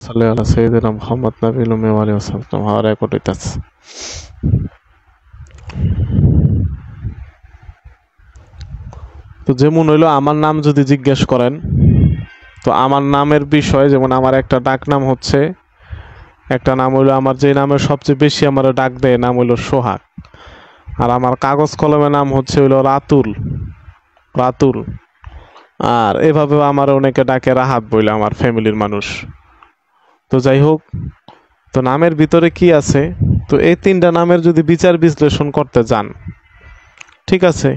সাল্লি আলা সাইয়্যিদিনা মুহাম্মদ নবিয়্যিল উম্মি ওয়া আলিহি ওয়াসাল্লাম। হ্যাঁ, রেকর্ড হইতাছে। তো যেমন হইলো আমার নাম যদি জিজ্ঞেস করেন, তো আমার নামের বিষয় যেমন আমার একটা ডাক নাম হচ্ছে, একটা নাম হইলো আমার যে নামের সবচেয়ে বেশি আমার ডাক দেয় নাম হইলো সোহাগ। আর আমার কাগজ কলমের নাম হচ্ছে হইলো রাতুল। রাতুল। আর এভাবে আমার অনেকে ডাকে রাহাত বইলে আমার ফ্যামিলির মানুষ। তো যাই হোক, তো নামের ভিতরে কি আছে, তো এই তিনটা নামের যদি বিচার বিশ্লেষণ করতে যান, ঠিক আছে,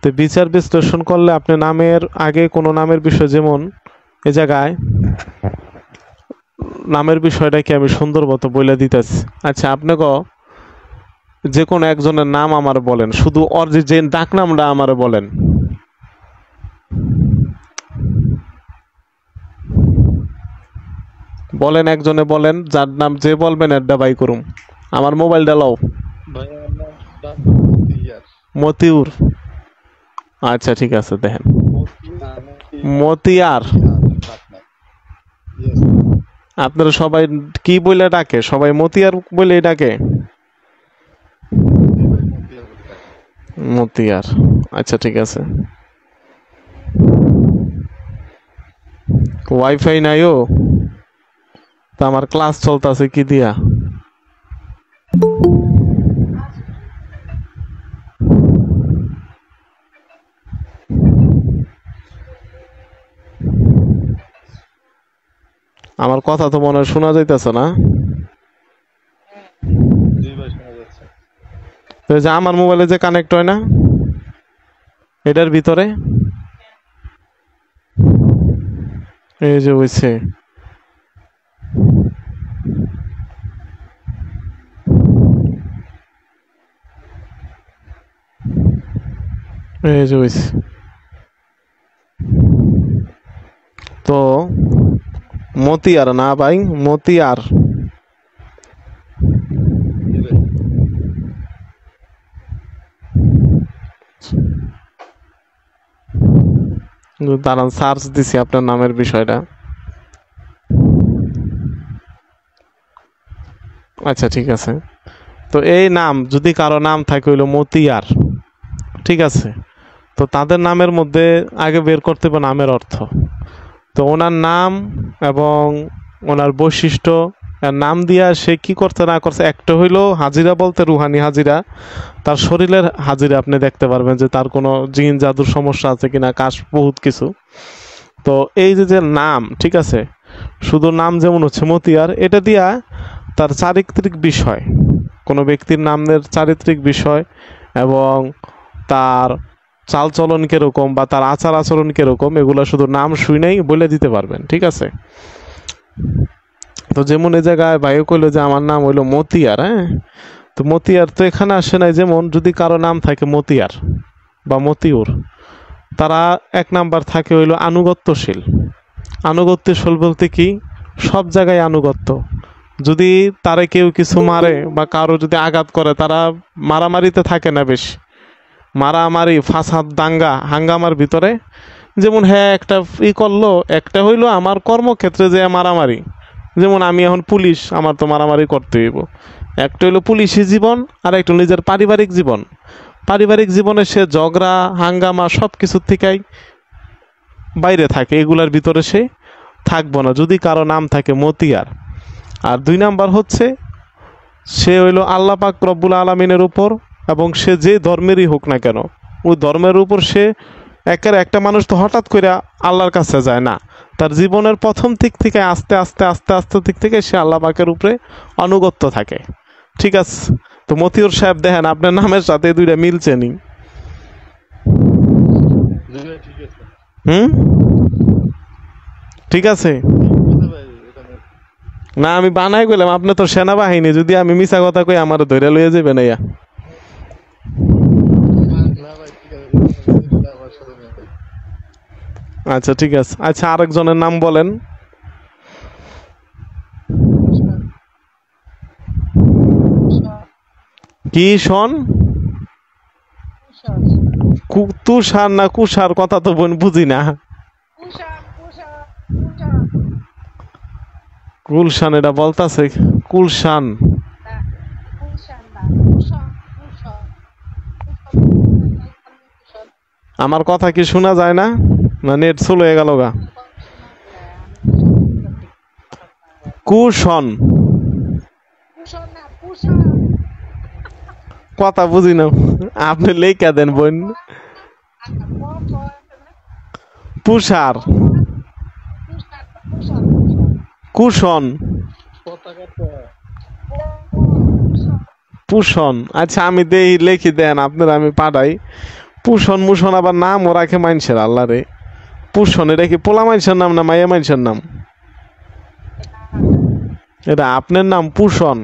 তো বিচার বিশ্লেষণ করলে আপনি নামের আগে কোনো নামের বিষয়, যেমন এ জায়গায় নামের বিষয়টাকে আমি সুন্দর মতো বলে দিতেছি। আচ্ছা, আপনাকে যে কোনো একজনের নাম আমার বলেন, শুধু ওর যে ডাক নামটা আমার বলেন। বলেন, একজনে বলেন, যার নাম যে বলবেন এডা বাই করুম। আমার মোবাইলটা লও। মতিউর। আচ্ছা ঠিক আছে, দেখেন মতিয়ার। আপনারা সবাই কি বলে ডাকে? সবাই মতিয়ার বলে ডাকে। মতিয়ার। আচ্ছা ঠিক আছে। ওয়াইফাই নাইও? তা আমার ক্লাস চলতেছে কি দিয়া? আমার কথা তো মনে হয় শোনা যাইতেছে না। যে আমার মোবাইলে যে কানেক্ট হয় না, এটার ভিতরে এই যে হইছে, এই যে হইছে। তো মতিয়ার না ভাই, মতিয়ার। দাঁড়ান, সার্চ দিছি আপনার নামের বিষয়টা। আচ্ছা ঠিক আছে। তো এই নাম যদি কারো নাম থাকে হইলো মতিয়ার, ঠিক আছে, তো তাদের নামের মধ্যে আগে বের করতে হবে নামের অর্থ। তো ওনার নাম এবং ওনার বৈশিষ্ট্য, নাম দিয়া সে কি করতে না করছে, একটা হইলো হাজিরা বলতে রুহানি হাজিরা, তার শরীরের হাজিরা আপনি দেখতে পারবেন যে তার কোনো জিন জাদুর সমস্যা আছে কিনা, কাশ বহুত কিছু। তো এই যে নাম, ঠিক আছে, শুধু নাম যেমন হচ্ছে মতিয়ার, এটা দিয়া তার চারিত্রিক বিষয়, কোনো ব্যক্তির নামের চারিত্রিক বিষয় এবং তার চালচলন কিরকম বা তার আচার আচরণ কিরকম, এগুলো শুধু নাম শুনেই বলে দিতে পারবেন, ঠিক আছে। তো যেমন এই জায়গায় ভাই কইলো যে আমার নাম হইলো মতিয়ার, হ্যাঁ, তো মতিয়ার তো এখানে আসে নাই। যেমন যদি কারো নাম থাকে মতিয়ার বা মতিউর, তারা এক নাম্বার থাকে হইলো আনুগত্যশীল। আনুগত্যশীল বলতে কি, সব জায়গায় আনুগত্য। যদি তারে কেউ কিছু মারে বা কারো যদি আঘাত করে, তারা মারামারিতে থাকে না বেশি। মারামারি, ফাসাদ, দাঙ্গা, হাঙ্গামার ভিতরে, যেমন হ্যাঁ একটা করলো, একটা হইলো আমার কর্মক্ষেত্রে যে মারামারি, যেমন আমি এখন পুলিশ, আমার তো মারামারি করতে হইব। একটা হইলো পুলিশি জীবন, আর একটা নিজের পারিবারিক জীবন। পারিবারিক জীবনে সে ঝগড়া, হাঙ্গামা সব কিছুর থেকেই বাইরে থাকে, এগুলার ভিতরে সে থাকবো না যদি কারো নাম থাকে মতিয়ার। আর দুই নাম্বার হচ্ছে, সে হইলো আল্লাহ পাক রব্বুল আলমিনের উপর, এবং সে যে ধর্মেরই হোক না কেন, ওই ধর্মের উপর সে একটা মানুষ তো হঠাৎ করে আল্লাহর কাছে যায় না, তার জীবনের প্রথম দিক থেকে আস্তে আস্তে আস্তে আস্তে দিক থেকে সে আল্লাহ পাকের উপরে আনুগত্য থাকে, ঠিক আছে। তো মতিউর সাহেব দেখেন আপনার নামের সাথে দুইটা মিলছে নি? হুম, ঠিক আছে না, আমি বানাই গেলাম, আপনি তো সেনাবাহিনী, যদি আমি মিছা কথা কই আমার ধরে লইয়া যাবে না ইয়া। আচ্ছা ঠিক আছে। আচ্ছা, আরেকজনের নাম বলেন। কি শোন? তুষার না কুষার, কথা তো বোন বুঝি না। গুলশান এটা বলতাছে গুলশান। আমার কথা কি শোনা যায় না? না নেট স্লো হয়ে গেল গা? কুশন কথা বুঝি না, আপনি লেখা দেন বোন। পুষার কুশন পুষণ। আচ্ছা আমি দেই লিখি দেন আপনারা, আমি পাঠাই। পুষণ মুষণ আবার নাম ও রাখে মানুষের, আল্লাহ রে। পুষণ এটা কি পোলা মানুষের নাম না মাইয়া মানুষের নাম? এটা আপনার নাম পুষণ?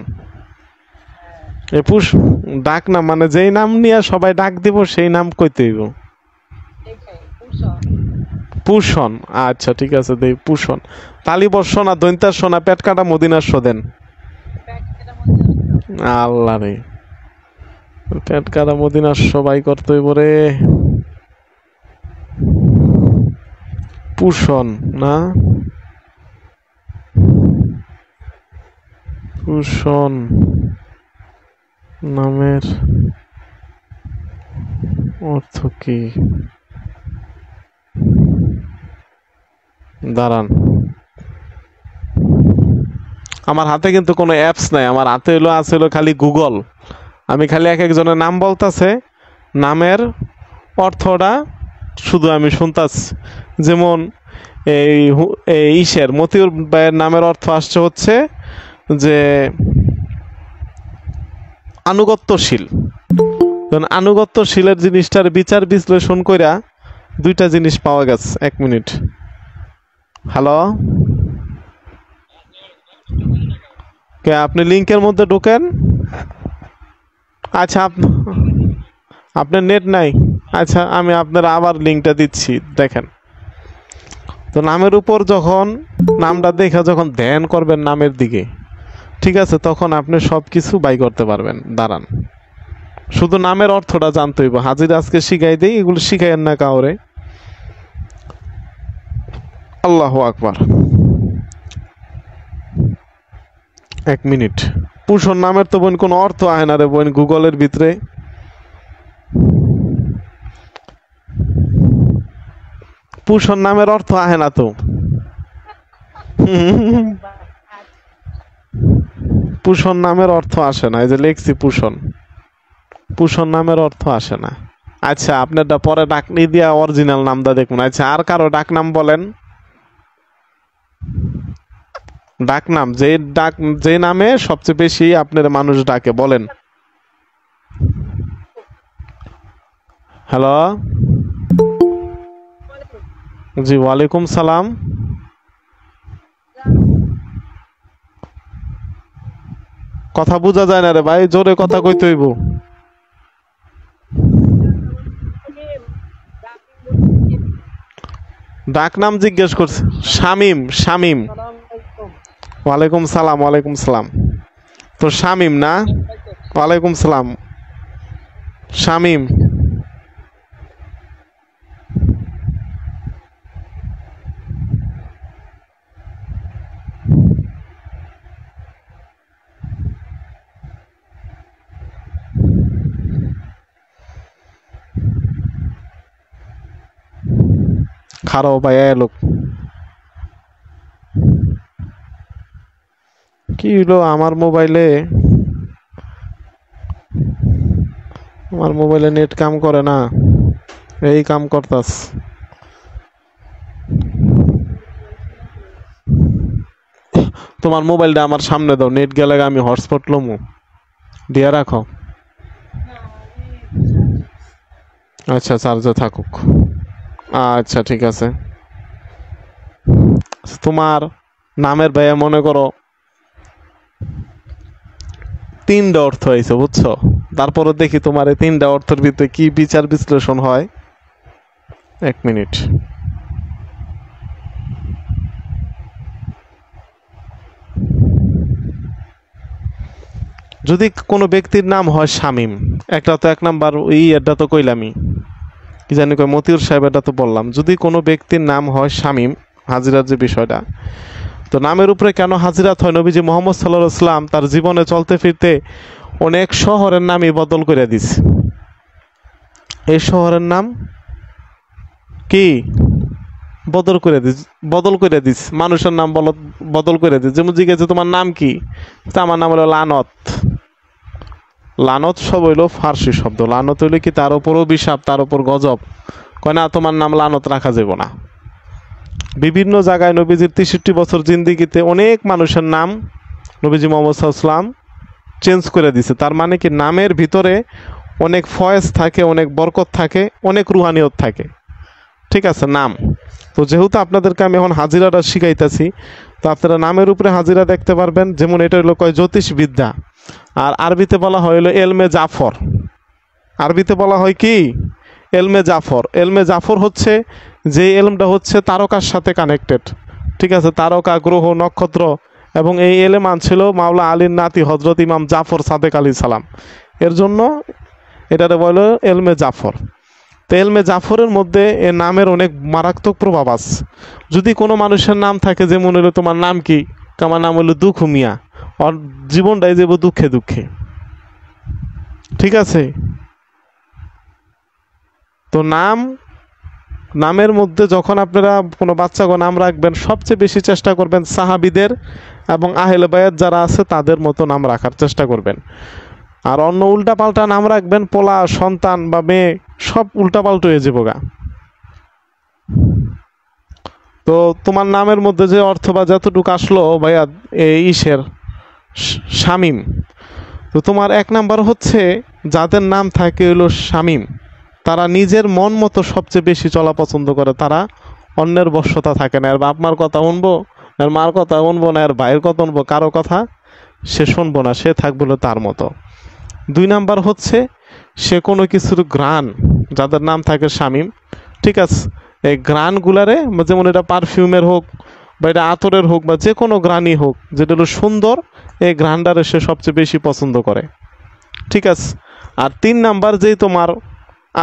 এই পুষ ডাক নাম মানে যেই নাম নিয়ে সবাই ডাক দিব সেই নাম কইতে হইব। পুষণ, আচ্ছা ঠিক আছে দেই পুষণ। তালিবর্ষ না দৈন্তাস্য না পেট কাটা মদিনাস্য দেন? আল্লাহ রে, পেট কাটা মদিনাস্য বাই করতে হইব রে। পুষণ না পুষণ নামের অর্থ কি? দাঁড়ান, আমার হাতে কিন্তু কোনো অ্যাপস নাই, আমার হাতে আছে খালি গুগল। আমি খালি এক একজনের নাম বলতাছে, নামের অর্থটা শুধু আমি শুনতাছি। যেমন এই ঈশের মতিউর ভাইয়ের নামের অর্থ আসছে হচ্ছে যে আনুগত্যশীল। আনুগত্যশীলের জিনিসটার বিচার বিশ্লেষণ কইরা দুইটা জিনিস পাওয়া গেছে। এক মিনিট, হ্যালো, কে আপনি লিঙ্কের মধ্যে ঢোকেন? আচ্ছা আপনার নেট নাই? আচ্ছা আমি আপনার আবার লিঙ্কটা দিচ্ছি, দেখেন। তো নামের উপর যখন নামটা দেখা যখন ধ্যান করবেন নামের দিকে, ঠিক আছে, তখন আপনি সব কিছু বাই করতে পারবেন। দাঁড়ান, শুধু নামের অর্থটা জানতে হইব। হাজির আজকে শিখাই দেই, এগুলো শিখাইয়েন না কাউরে। আল্লাহু আকবার। এক মিনিট, পুষণ নামের তো বোন কোনো অর্থ আহে না রে বোন গুগলের ভিতরে। পুষণ নামের অর্থ আহে না তো। পুষণ নামের অর্থ আসে না, এই যে লেখছি পুষণ, পুষণ নামের অর্থ আসে না। আচ্ছা আপনারটা পরে ডাকনি দিয়া অরিজিনাল নামটা দেখুন। আচ্ছা আর কারো ডাক নাম বলেন, ডাক নাম যে নামে সবচেয়ে বেশি আপনার মানুষ ডাকে বলেন। হ্যালো, জি ওয়ালাইকুম সালাম। কথা বোঝা যায় না রে ভাই, জোরে কথা কইতে হইব। ডাক নাম জিজ্ঞেস করছে। শামিম, শামিম। ওয়ালাইকুম সালাম, ওয়ালাইকুম সালাম। তো শামিম না? ওয়ালাইকুম সালাম। শামিম, খারাপ ভাই লোক কি হলো আমার মোবাইলে নেট কাম করে না, এই কাম করতাস। তোমার মোবাইলটা আমার সামনে দাও, নেট গেলে আমি হটস্পট লমু, দিয়ে রাখো। আচ্ছা চার্জে থাকুক, আচ্ছা ঠিক আছে। তোমার নামের ভাইয়া মনে করো তিনটা অর্থ হয়েছে বুঝছো, তারপরে দেখি তোমার এই তিনটা অর্থের ভিতরে কি বিচার বিশ্লেষণ হয়। এক মিনিট, যদি কোনো ব্যক্তির নাম হয় শামীম, একটা তো এক নাম্বার এটা তো কইলামই, কি জানি কই মতিউর সাহেব, এটা তো বললাম। যদি কোনো ব্যক্তির নাম হয় শামীম, হাজিরার যে বিষয়টা, তো নামের উপরে কেন হাজিরাত হয়? নবীজি মোহাম্মদ সাল্লাল্লাহু আলাইহি ওয়াসাল্লাম তার জীবনে চলতে ফিরতে অনেক শহরের নামই বদল করে দিছে। এই শহরের নাম কি বদল করে দিস, মানুষের নাম বদল করে দিস। যেমন জিজ্ঞেস তোমার নাম কি, তা আমার নাম হলো লানত। লানত সব হইলো ফার্সি শব্দ। লানত হইলে কি তার উপর অভিশাপ, তার উপর গজব। কয় না তোমার নাম লানত রাখা যাব না। বিভিন্ন জায়গায় নবীজির 63 বছর জিন্দিগিতে অনেক মানুষের নাম নবীজি মোহাম্মদ সাল্লাল্লাহু আলাইহি ওয়াসাল্লাম চেঞ্জ করে দিছে। তার মানে কি নামের ভিতরে অনেক ফয়েজ থাকে, অনেক বরকত থাকে, অনেক রুহানিয়ত থাকে। ঠিক আছে নাম। তো যেহেতু আপনাদেরকে আমি এখন হাজিরাটা শিখাইতেছি, তো আপনারা নামের উপরে হাজিরা দেখতে পারবেন। যেমন এটা হলো কয় জ্যোতিষবিদ্যা, আর আরবিতে বলা হয় হলো এলমে জাফর। আরবিতে বলা হয় কি এলমে জাফর। এলমে জাফর হচ্ছে যে এলমটা হচ্ছে তারকার সাথে কানেক্টেড। ঠিক আছে, তারকা, গ্রহ, নক্ষত্র। এবং এই এলেম আনছিল মাওলা আলীর নাতি হজরত ইমাম জাফর সাদেক আলী সালাম। এর জন্য এটাতে বলে এলমে জাফর। তো এলমে জাফরের মধ্যে এ নামের অনেক মারাত্মক প্রভাব আছে। যদি কোনো মানুষের নাম থাকে, যেমন হলো তোমার নাম কি, আমার নাম হলো দুঃখ মিয়া, ওর জীবনটাই যাবো দুঃখে দুঃখে। ঠিক আছে, তো নামের মধ্যে যখন আপনারা কোনো বাচ্চাকে নাম রাখবেন, সবচেয়ে বেশি চেষ্টা করবেন সাহাবিদের এবং আহলে বায়াত যারা আছে তাদের মতো নাম রাখার চেষ্টা করবেন। আর অন্য উল্টাপাল্টা নাম রাখবেন, পোলা, সন্তান বা মেয়ে সব উল্টাপাল্টা হয়ে যাবো গা। তো তোমার নামের মধ্যে যে অর্থ বা যতটুকু আসলো ভাইয়া ঈশের শামীম। তো তোমার এক নাম্বার হচ্ছে যাদের নাম থাকে হলো শামীম, তারা নিজের মন মতো সবচেয়ে বেশি চলা পছন্দ করে। তারা অন্যের বশ্যতা থাকে না। এর বাপ মার কথা শুনবো, এর মার কথা শুনবো না, এর ভাইয়ের কথা শুনবো, কারো কথা সে শুনবো না, সে থাকবে হলো তার মতো। 2 নাম্বার হচ্ছে সে কোনো কিছুর ঘ্রাণ, যাদের নাম থাকে শামীম, ঠিক আছে, এই ঘ্রাণগুলারে, যেমন এটা পারফিউমের হোক বা এটা আতরের হোক বা যে কোনো ঘ্রাণই হোক, যেটা হলো সুন্দর, এই ঘ্রাণটারে সে সবচেয়ে বেশি পছন্দ করে। ঠিক আছে। আর 3 নাম্বার যেই তোমার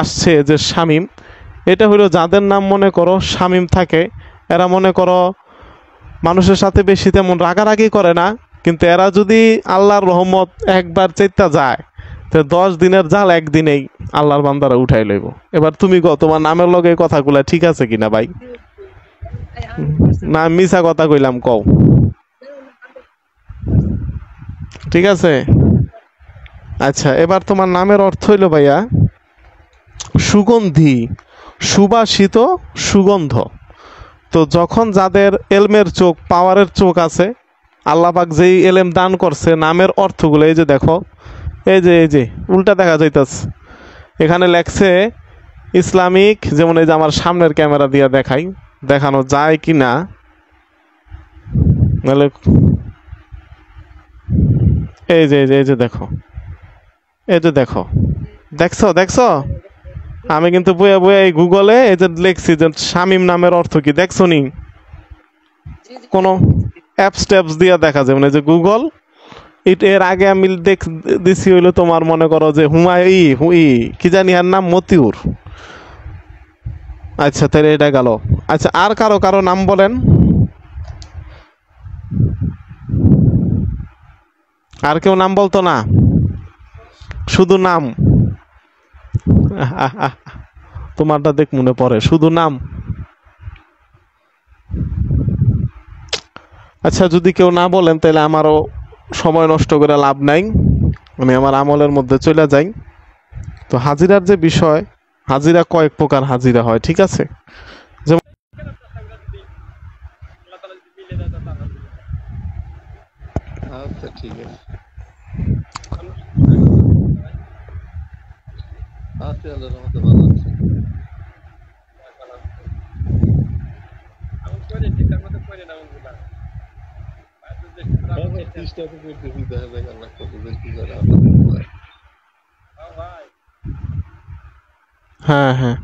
আসছে যে শামীম, এটা হলো যাদের নাম মনে করো শামীম থাকে, এরা মনে করো মানুষের সাথে বেশি তেমন রাগারাগি করে না, কিন্তু এরা যদি আল্লাহর রহমত একবার চেতা যায়, তো 10 দিনের জাল একদিনেই আল্লাহর বান্দারা উঠাই লইব। এবার তুমি কও তোমার নামের লগে কথাগুলা ঠিক আছে কিনা ভাই? না মিছা কথা কইলাম, কও ঠিক আছে? আচ্ছা, এবার তোমার নামের অর্থ হইল ভাইয়া সুগন্ধি, সুবাসিত, সুগন্ধ। তো যখন যাদের এলমের চোখ, পাওয়ারের চোখ আছে, আল্লাহ পাক যেই এলেম দান করছে, নামের অর্থগুলো এই যে দেখো, এই যে উল্টা দেখা যাইতাছে। এখানে লেখছে ইসলামিক, যেমন এই যে আমার সামনের ক্যামেরা দিয়ে দেখানো যায় কি না, নাহলে এই যে দেখো, এই যে দেখছো আমি কিন্তু বইয়া বইয়া এই গুগলে এই যে লিখছি যে শামীম নামের অর্থ কি, দেখছো নি? কোনো অ্যাপস ট্যাপস দিয়ে দেখা যাবে না, যে গুগল। এর আগে আমি দিছি হইলো তোমার মনে করো যে হুই কি জানি আর নাম মতিউর। আচ্ছা তাহলে এটা গেল। আচ্ছা আর কারো নাম বলেন, আর কেউ নাম বলতো না, শুধু নাম। তোমারটা দেখ মনে পড়ে, শুধু নাম। আচ্ছা যদি কেউ না বলেন তাহলে আমারও সময় নষ্ট করে লাভ নাই, আমি আমার আমলের মধ্যে চলে যাই। তো হাজিরার যে বিষয়, হাজিরা কয়েক প্রকার হাজিরা হয়, ঠিক আছে? যেমন আচ্ছা ঠিক আছে, আচ্ছা আল্লাহর রহমতে ভালো আছে। চেষ্টা তো করতেছি, দেখা যাক আল্লাহ কত দূর কি করে আমাদের দোয়া। হ্যাঁ হ্যাঁ,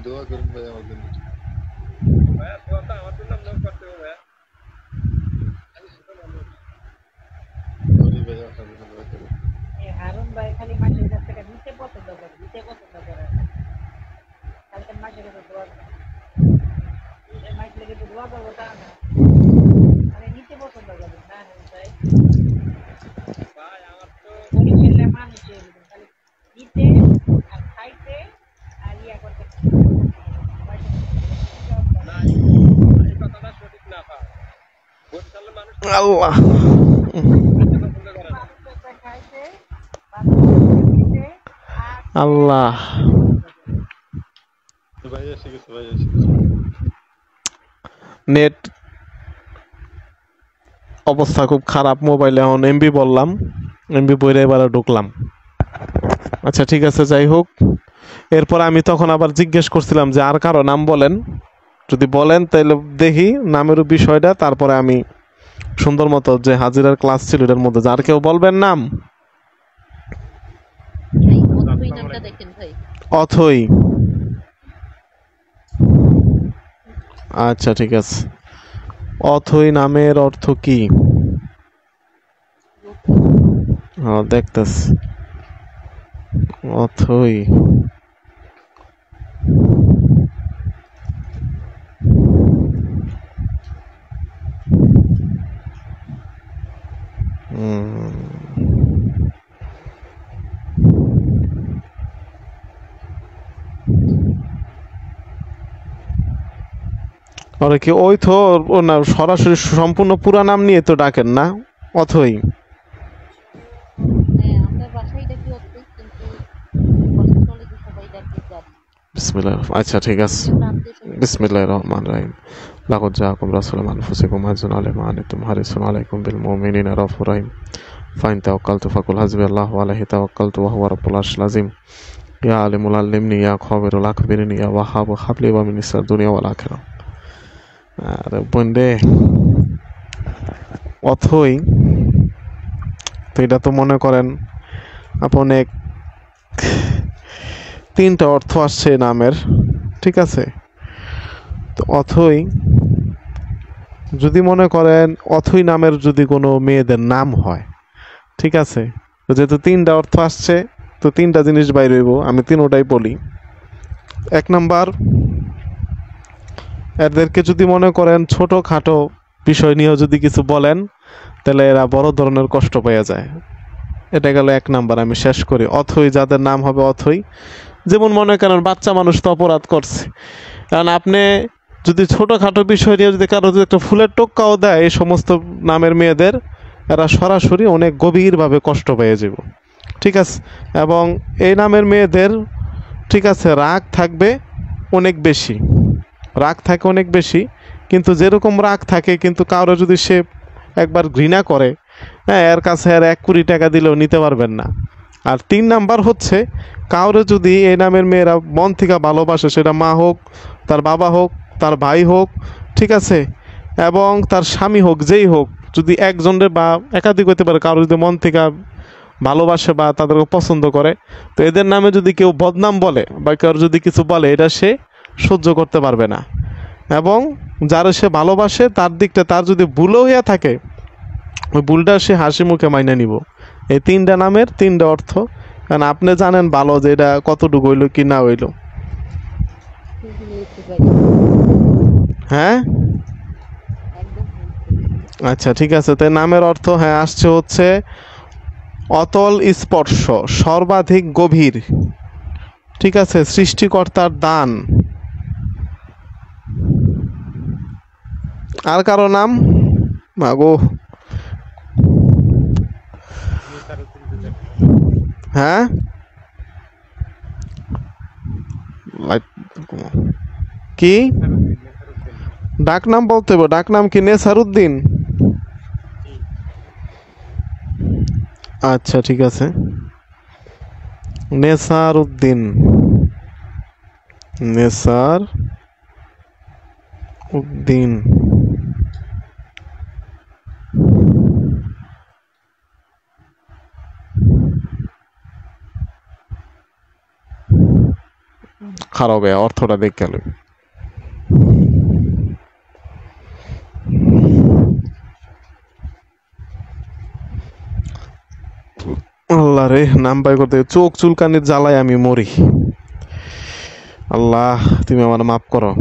দোয়া করুন ভাই আমার জন্য। ধনী ভাই আমার জন্য দোয়া করুন। হারুন ভাই খালি মাটির কাছ থেকে নিতে পছন্দ করে, নিতে পছন্দ করে। কালকে আল্লাহ আল্লাহ নেট অবস্থা খুব খারাপ মোবাইলে এখন এমবি বললাম এমবি বইরে এবারে ঢুকলাম আচ্ছা ঠিক আছে যাই হোক এরপর আমি তখন আবার জিজ্ঞেস করছিলাম যে আর কারো নাম বলেন যদি বলেন তাহলে দেখি নামের বিষয়টা তারপরে আমি সুন্দর মতো যে হাজিরার ক্লাস ছিল এটার মধ্যে আর কেউ বলবেন নাম অথই আচ্ছা ঠিক আছে অথই নামের অর্থ কি হ্যাঁ দেখতেছি অথই ওরা কি ওই তো না সরাসরি সম্পূর্ণ পুরা নাম নিয়ে তো ডাকেন না অথই বিসমিল্লাহ আচ্ছা ঠিক আছে বিসমিল্লাহির রহমানির রহিম লাকাদ জাআকুম রাসূলুম মিন আনফুসিকুম আযিজুন আলাইহি মা আনিতুম হারিসুন আলাইকুম বিল মুমিনিনা রাউফুর রহিম ফাইন তাওয়াক্কালতু ফাকুল হাসবিয়াল্লাহু আলাইহি তাওয়াক্কালতু ওয়া হুয়া রাব্বুল আরশিল আযীম ইয়া আলিমুল আল্লিমনি ইয়া খাবিরুল আখবিরনি ইয়া ওয়াহাবু হাবলি ওয়া মিন নিসার দুনিয়া ওয়াল আখিরাহ আরে বন্ধে অথই তো এটা তো মনে করেন আপনি তিনটা অর্থ আসছে নামের ঠিক আছে তো অথই যদি মনে করেন অথই নামের যদি কোনো মেয়েদের নাম হয় ঠিক আছে যেহেতু তিনটা অর্থ আসছে তো তিনটা জিনিস বাইরে হইব আমি তিনোটাই বলি এক নাম্বার এদেরকে যদি মনে করেন ছোটোখাটো বিষয় নিয়েও যদি কিছু বলেন তাহলে এরা বড় ধরনের কষ্ট পেয়ে যায় এটা গেল এক নাম্বার আমি শেষ করি অথই যাদের নাম হবে অথই যেমন মনে করেন বাচ্চা মানুষ তো অপরাধ করছে কারণ আপনি যদি ছোটোখাটো বিষয় নিয়ে যদি কারো যদি একটা ফুলের টোক্কাও দেয় এই সমস্ত নামের মেয়েদের এরা সরাসরি অনেক গভীরভাবে কষ্ট পেয়ে যাব ঠিক আছে এবং এই নামের মেয়েদের ঠিক আছে রাগ থাকবে অনেক বেশি রাগ থাকে অনেক বেশি কিন্তু যেরকম রাগ থাকে কিন্তু কারো যদি সে একবার ঘৃণা করে হ্যাঁ এর কাছে আর 1 কোটি টাকা দিলেও নিতে পারবেন না আর 3 নাম্বার হচ্ছে কাউরে যদি এই নামের মেয়েরা মন থেকে ভালোবাসে সেটা মা হোক তার বাবা হোক তার ভাই হোক ঠিক আছে এবং তার স্বামী হোক যেই হোক যদি একজনের বা একাধিক হতে পারে কারো যদি মন থেকে ভালোবাসে বা তাদেরকে পছন্দ করে তো এদের নামে যদি কেউ বদনাম বলে বা কেউ যদি কিছু বলে এটা সে সহ্য করতে পারবে না এবং যারা সে ভালোবাসে তার দিকটা তার যদি ভুলও হইয়া থাকে ওই ভুলটা সে হাসি মুখে মাইনে নিব এই তিনটা নামের তিনটা অর্থ কারণ আপনি জানেন ভালো যে এটা কতটুকু হইল কি না হইল হ্যাঁ আচ্ছা ঠিক আছে তাই নামের অর্থ হ্যাঁ আসছে হচ্ছে অতল স্পর্শ সর্বাধিক গভীর ঠিক আছে সৃষ্টিকর্তার দান আর কারো নাম মাগো হ্যাঁ কি ডাক নাম বলতে হবে ডাক নাম কি নেসারউদ্দিন আচ্ছা ঠিক আছে নেসারউদ্দিন নেসার উদ্দিন খারাপ অর্থটা দেখ গেল আল্লাহ রে নাম বাই করতে চোখ চুলকানির জ্বালায় আমি মরি আল্লাহ তুমি আমার মাফ করো।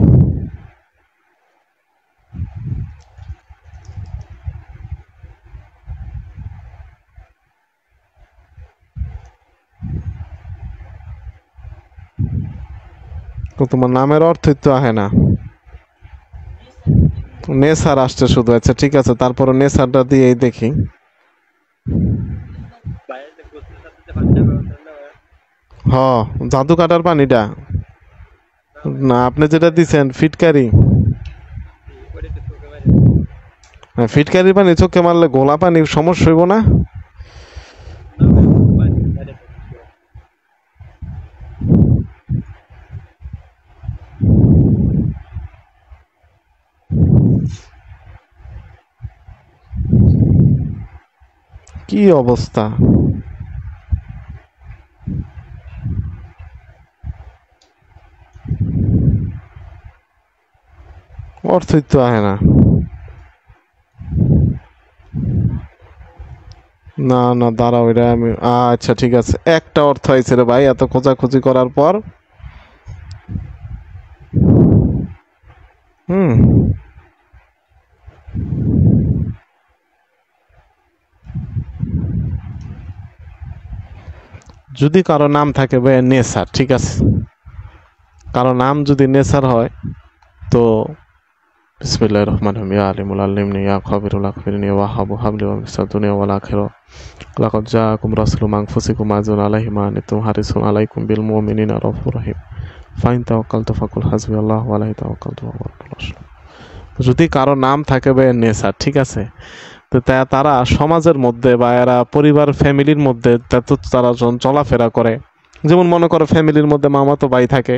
তো তোমার নামের অর্থই তো আহে না। নেসার আসছে শুধু। আচ্ছা ঠিক আছে, তারপরে নেসারটা দিয়েই দেখি। হ, জাদু কাটার পানিটা না, আপনি যেটা দিছেন ফিটকারি। ফিটকারির পানি চোখে মারলে গোলা পানির সমস্যা হইব না? কি অবস্থা! অর্থই তো আহে না। না না দাঁড়াও, এটা আমি আচ্ছা ঠিক আছে, একটা অর্থ হয়েছে রে ভাই এত খোঁজাখুঁজি করার পর। হুম, যদি কারো নাম থাকে ভাই নেসার, ঠিক আছে, কারো নাম যদি নেসার হয় তো বিসমিল্লাহির রহমানির রহিম। ইয়া আলিমুল আল্লিমনি, ইয়া খাবিরুল আখবিরনি, ওয়া হাবু হাবলি ওয়া মিসাদ দুনিয়া ওয়াল আখিরা। লাকাদ জাআকুম রাসূলুম মিন আনফুসিকুম আযিজুন আলাইহি মা আনিতুম হারিসুন আলাইকুম বিল মুমিনিনা রাউফুর রহিম। ফাইন তাওয়াক্কালতু ফাকুল হাসবিয়াল্লাহু ওয়া আলাইহি তাওয়াক্কালতু ওয়া হুয়াল। যদি কারো নাম থাকে ভাই নেসার, ঠিক আছে, তো তারা সমাজের মধ্যে বা এরা পরিবার ফ্যামিলির মধ্যে তারা যখন চলাফেরা করে, যেমন মনে করো ফ্যামিলির মধ্যে মামাতো ভাই থাকে,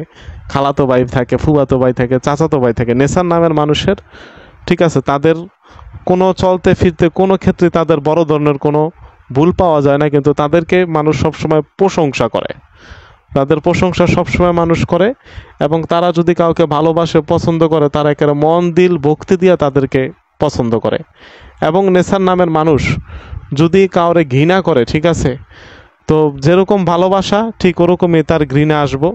খালাতো ভাই থাকে, ফুফাতো ভাই থাকে, চাচাতো ভাই থাকে, নেসার নামের মানুষের, ঠিক আছে, তাদের কোনো চলতে ফিরতে কোনো ক্ষেত্রে তাদের বড় ধরনের কোনো ভুল পাওয়া যায় না, কিন্তু তাদেরকে মানুষ সবসময় প্রশংসা করে, তাদের প্রশংসা সবসময় মানুষ করে। এবং তারা যদি কাউকে ভালোবাসে পছন্দ করে, তারা একেবারে মন দিল ভক্তি দিয়ে তাদেরকে পছন্দ করে। এবং নেসার নামের মানুষ যদি কাউরে ঘৃণা করে, ঠিক আছে, তো যেরকম ভালোবাসা ঠিক ওরকমই তার ঘৃণা আসবো।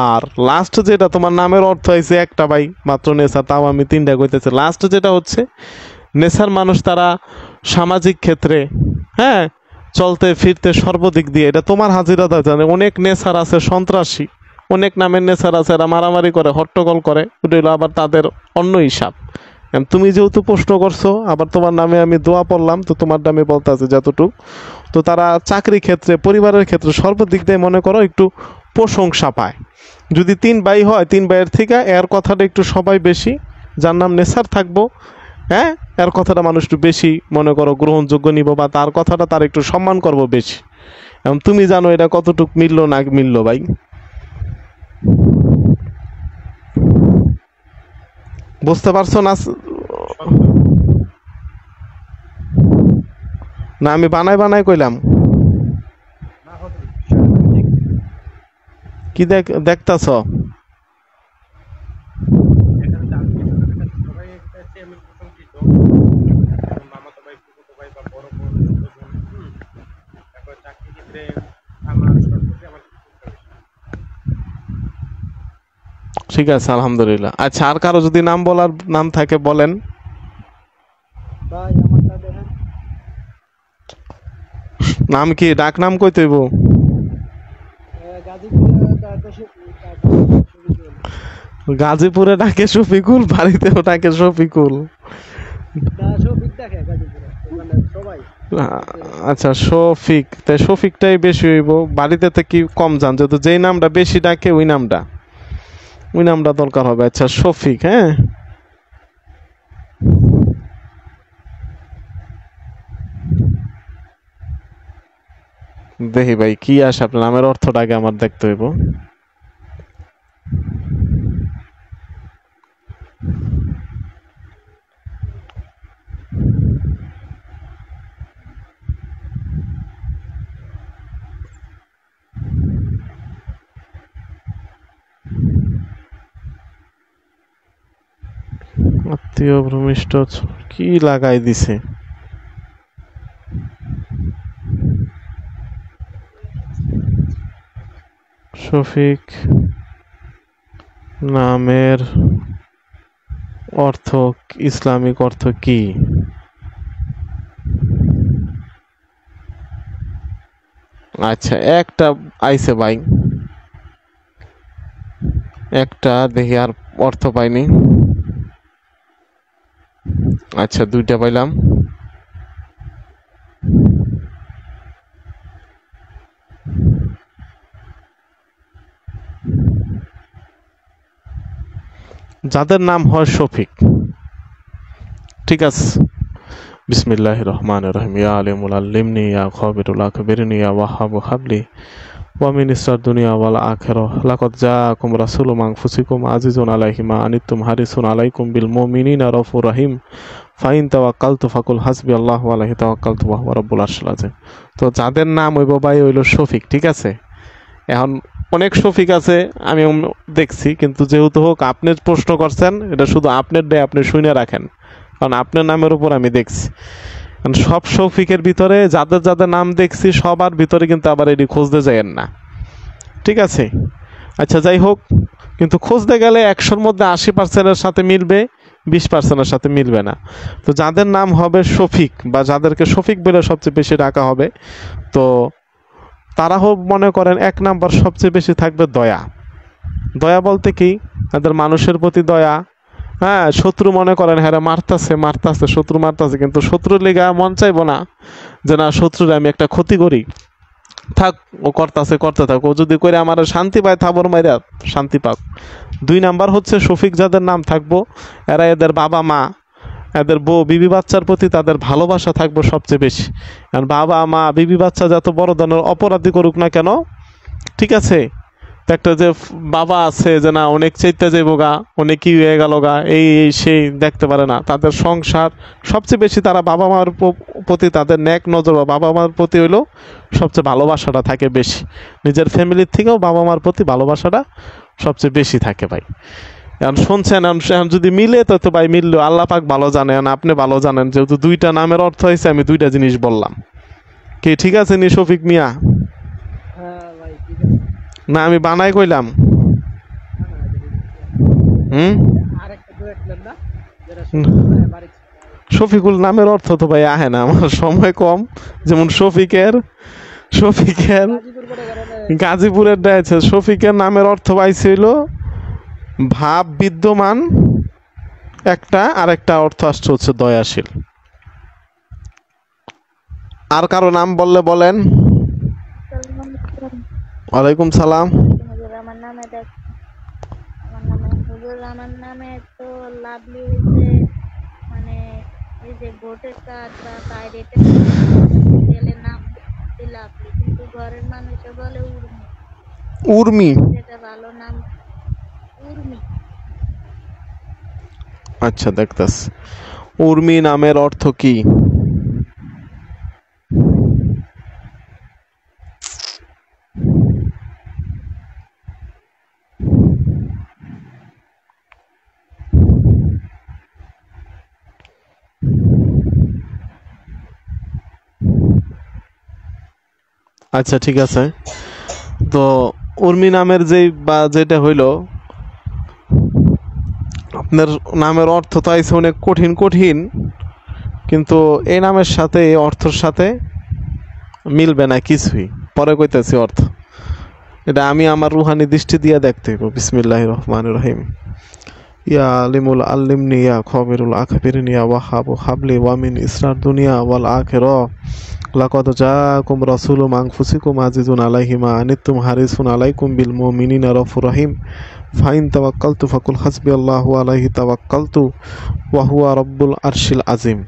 আর লাস্ট যেটা তোমার নামের অর্থ হয়েছে একটা ভাই মাত্র নেশা, তাও আমি তিনটা কইতেছি। লাস্ট যেটা হচ্ছে নেশার মানুষ, তারা সামাজিক ক্ষেত্রে, হ্যাঁ, চলতে ফিরতে সর্বদিক দিয়ে, এটা তোমার হাজিরা জানে। অনেক নেশার আছে সন্ত্রাসী, অনেক নামের নেশার আছে, এরা মারামারি করে হট্টগোল করে, ওটা হলো আবার তাদের অন্য হিসাব। তুমি যেহেতু প্রশ্ন করছো, আবার তোমার নামে আমি দোয়া পড়লাম, তো তোমার নামে বলতে আছে যতটুক। তো তারা চাকরি ক্ষেত্রে, পরিবারের ক্ষেত্রে সর্বদিক দিয়ে মনে করো একটু প্রশংসা পায়। যদি তিন ভাই হয়, তিন ভাইয়ের থেকে এর কথাটা একটু সবাই বেশি, যার নাম নেসার থাকবো, হ্যাঁ, এর কথাটা মানুষ একটু বেশি মনে করো গ্রহণযোগ্য নিব, বা তার কথাটা তার একটু সম্মান করবো বেশি। এবং তুমি জানো এটা কতটুক মিললো না মিললো ভাই। বুঝতে পারছো না? না আমি বানাই বানাই কইলাম? কি দেখতাছ? ঠিক আছে, আলহামদুলিল্লাহ। আচ্ছা, আর কারো যদি নাম বলার নাম থাকে বলেন। নাম কি? ডাক নাম কই তৈব? গাজীপুরে ডাকে শফিকুল, বাড়িতেও ডাকে শফিকুল। আচ্ছা শফিক, তাই শফিকটাই বেশি হইব, বাড়িতে তো কি কম জান, যেহেতু যেই নামটা বেশি ডাকে ওই নামটা দরকার হবে। আচ্ছা শফিক, হ্যাঁ, দেখি ভাই কি আসে, আপনার নামের অর্থটা আগে আমার দেখতে হইব। আত্মীয় ভূমিষ্ঠ কি লাগাই দিছে? শফিক নামের অর্থ, ইসলামিক অর্থ কি? আচ্ছা, একটা আইছে ভাই, একটা দেখি, আর অর্থ পাইনি। আচ্ছা, দুইটা পাইলাম। যাদের নাম হয় শফিক, ঠিক আছে। বিসমিল্লাহির রহমানির রহিম। ইয়া আলিমুল আল্লিমনি, ইয়া খাবিরুল আখবিরনি, ইয়া ওয়াহাবু হাবলি ওয়া মিন ইসরার দুনিয়া ওয়াল আখিরাহ। লাকাদ জাআকুম রাসূলুম মিন আনফুসিকুম আজিজুন আলাইহি মা আনিতুম হারিসুন আলাইকুম বিল মুমিনিনা রাউফুর রহিম। ফাইন তাওয়াক্কালতু ফাকুল হাসবিয়াল্লাহু আলাইহি তাওয়াক্কালতু ওয়া হুয়া রাব্বুল আরশিল আযীম। তো যাদের নাম হইব ভাই হইল শফিক, ঠিক আছে। এখন অনেক শফিক আছে আমি দেখছি, কিন্তু যেহেতু হোক আপনি প্রশ্ন করছেন, এটা শুধু আপনার ডে আপনি শুনে রাখেন, কারণ আপনার নামের উপর আমি দেখছি। কারণ সব শফিকের ভিতরে যাদের যাদের নাম দেখছি সবার ভিতরে কিন্তু আবার এটি খুঁজতে যাইয়েন না, ঠিক আছে। আচ্ছা, যাই হোক, কিন্তু খুঁজতে গেলে 100-র মধ্যে 80%-এর সাথে মিলবে, 20%-এর সাথে মিলবে না। তো যাদের নাম হবে শফিক, বা যাদেরকে শফিক বলে সবচেয়ে বেশি ডাকা হবে, তো তারা হোক মনে করেন 1 নাম্বার সবচেয়ে বেশি থাকবে দয়া। দয়া বলতে কি, তাদের মানুষের প্রতি দয়া। হ্যাঁ, শত্রু মনে করেন হ্যাঁ মারতাছে, শত্রু মারতাছে, কিন্তু শত্রুর লেগা মন চাইবো না যে না শত্রুর আমি একটা ক্ষতি করি, থাক ও করতে থাক, ও যদি করে আমার শান্তি পায় থাবর মাইরা শান্তি পাক। 2 নাম্বার হচ্ছে শফিক যাদের নাম থাকবো, এরা এদের বাবা মা, এদের বউ বিবি বাচ্চার প্রতি তাদের ভালোবাসা থাকবে সবচেয়ে বেশি। কারণ বাবা মা বিবি বাচ্চা যত বড় ধরনের অপরাধী করুক না কেন, ঠিক আছে, তো একটা যে বাবা আছে যে না অনেক চাইতে যাইব গা, অনেক কি হয়ে গেল গা, এই সেই দেখতে পারে না, তাদের সংসার সবচেয়ে বেশি তারা বাবা মার প্রতি তাদের ন্যাক নজর, বা বাবা মার প্রতি হইলেও সবচেয়ে ভালোবাসাটা থাকে বেশি। নিজের ফ্যামিলির থেকেও বাবা মার প্রতি ভালোবাসাটা সবচেয়ে বেশি থাকে ভাই। এখন শুনছেন, এখন যদি মিলে তো ভাই মিললো, আল্লাহ পাক ভালো জানেন, আপনি ভালো জানেন, যেহেতু 2টা নামের অর্থ হয়েছে আমি 2টা জিনিস বললাম। কি ঠিক আছে নি শফিক মিয়া? না আমি বানাই কইলাম? শফিকুল নামের অর্থ তো ভাই আহে না, আমার সময় কম। যেমন শফিকের গাজীপুরের আছে, শফিকের নামের অর্থ পাইছিল ভাব বিদ্যমান একটা, আর একটা অর্থ আসছে হচ্ছে দয়াশীল। আর কারো নাম বললে বলেন। ওয়ালাইকুম সালাম। আমার নামে তো লাভলি হইছে, মানে এই যে ভোটের কার্ড বা বাইরেতে গেলে নাম লাভলি, কিন্তু ঘরের মানুষে বলে উর্মি। উর্মি, যেটা ভালো নাম উর্মি। আচ্ছা দেখতাস, উর্মি নামের অর্থ কি? আচ্ছা ঠিক আছে, তো উর্মি নামের যেটা হইল, আপনার নামের অর্থ তো আইছে অনেক কঠিন কঠিন, কিন্তু এই নামের সাথে এই অর্থের সাথে মিলবে না কিছুই। পরে কইতেছি অর্থ, এটা আমি আমার রুহানি দৃষ্টি দিয়ে দেখতে হইব। বিসমিল্লাহির রহমানির রহিম। ইয়া আলিমুল আল্লিমনি, ইয়া খাবিরুল আখবিরনি, ইয়া ওয়াহাবু হাবলি ওয়া মিন ইসরার দুনিয়া ওয়াল আখিরাহ। লাকাদ জাআকুম রাসূলুম মিন আনফুসিকুম আজিজুন আলাইহি মা আনিতুম হারিসুন আলাইকুম বিল মুমিনিনা রাউফুর রহিম। ফাইন তাওয়াক্কালতু ফাকুল হাসবিয়াল্লাহু আলাইহি তাওয়াক্কালতু ওয়া হুয়া রাব্বুল আরশিল আযীম।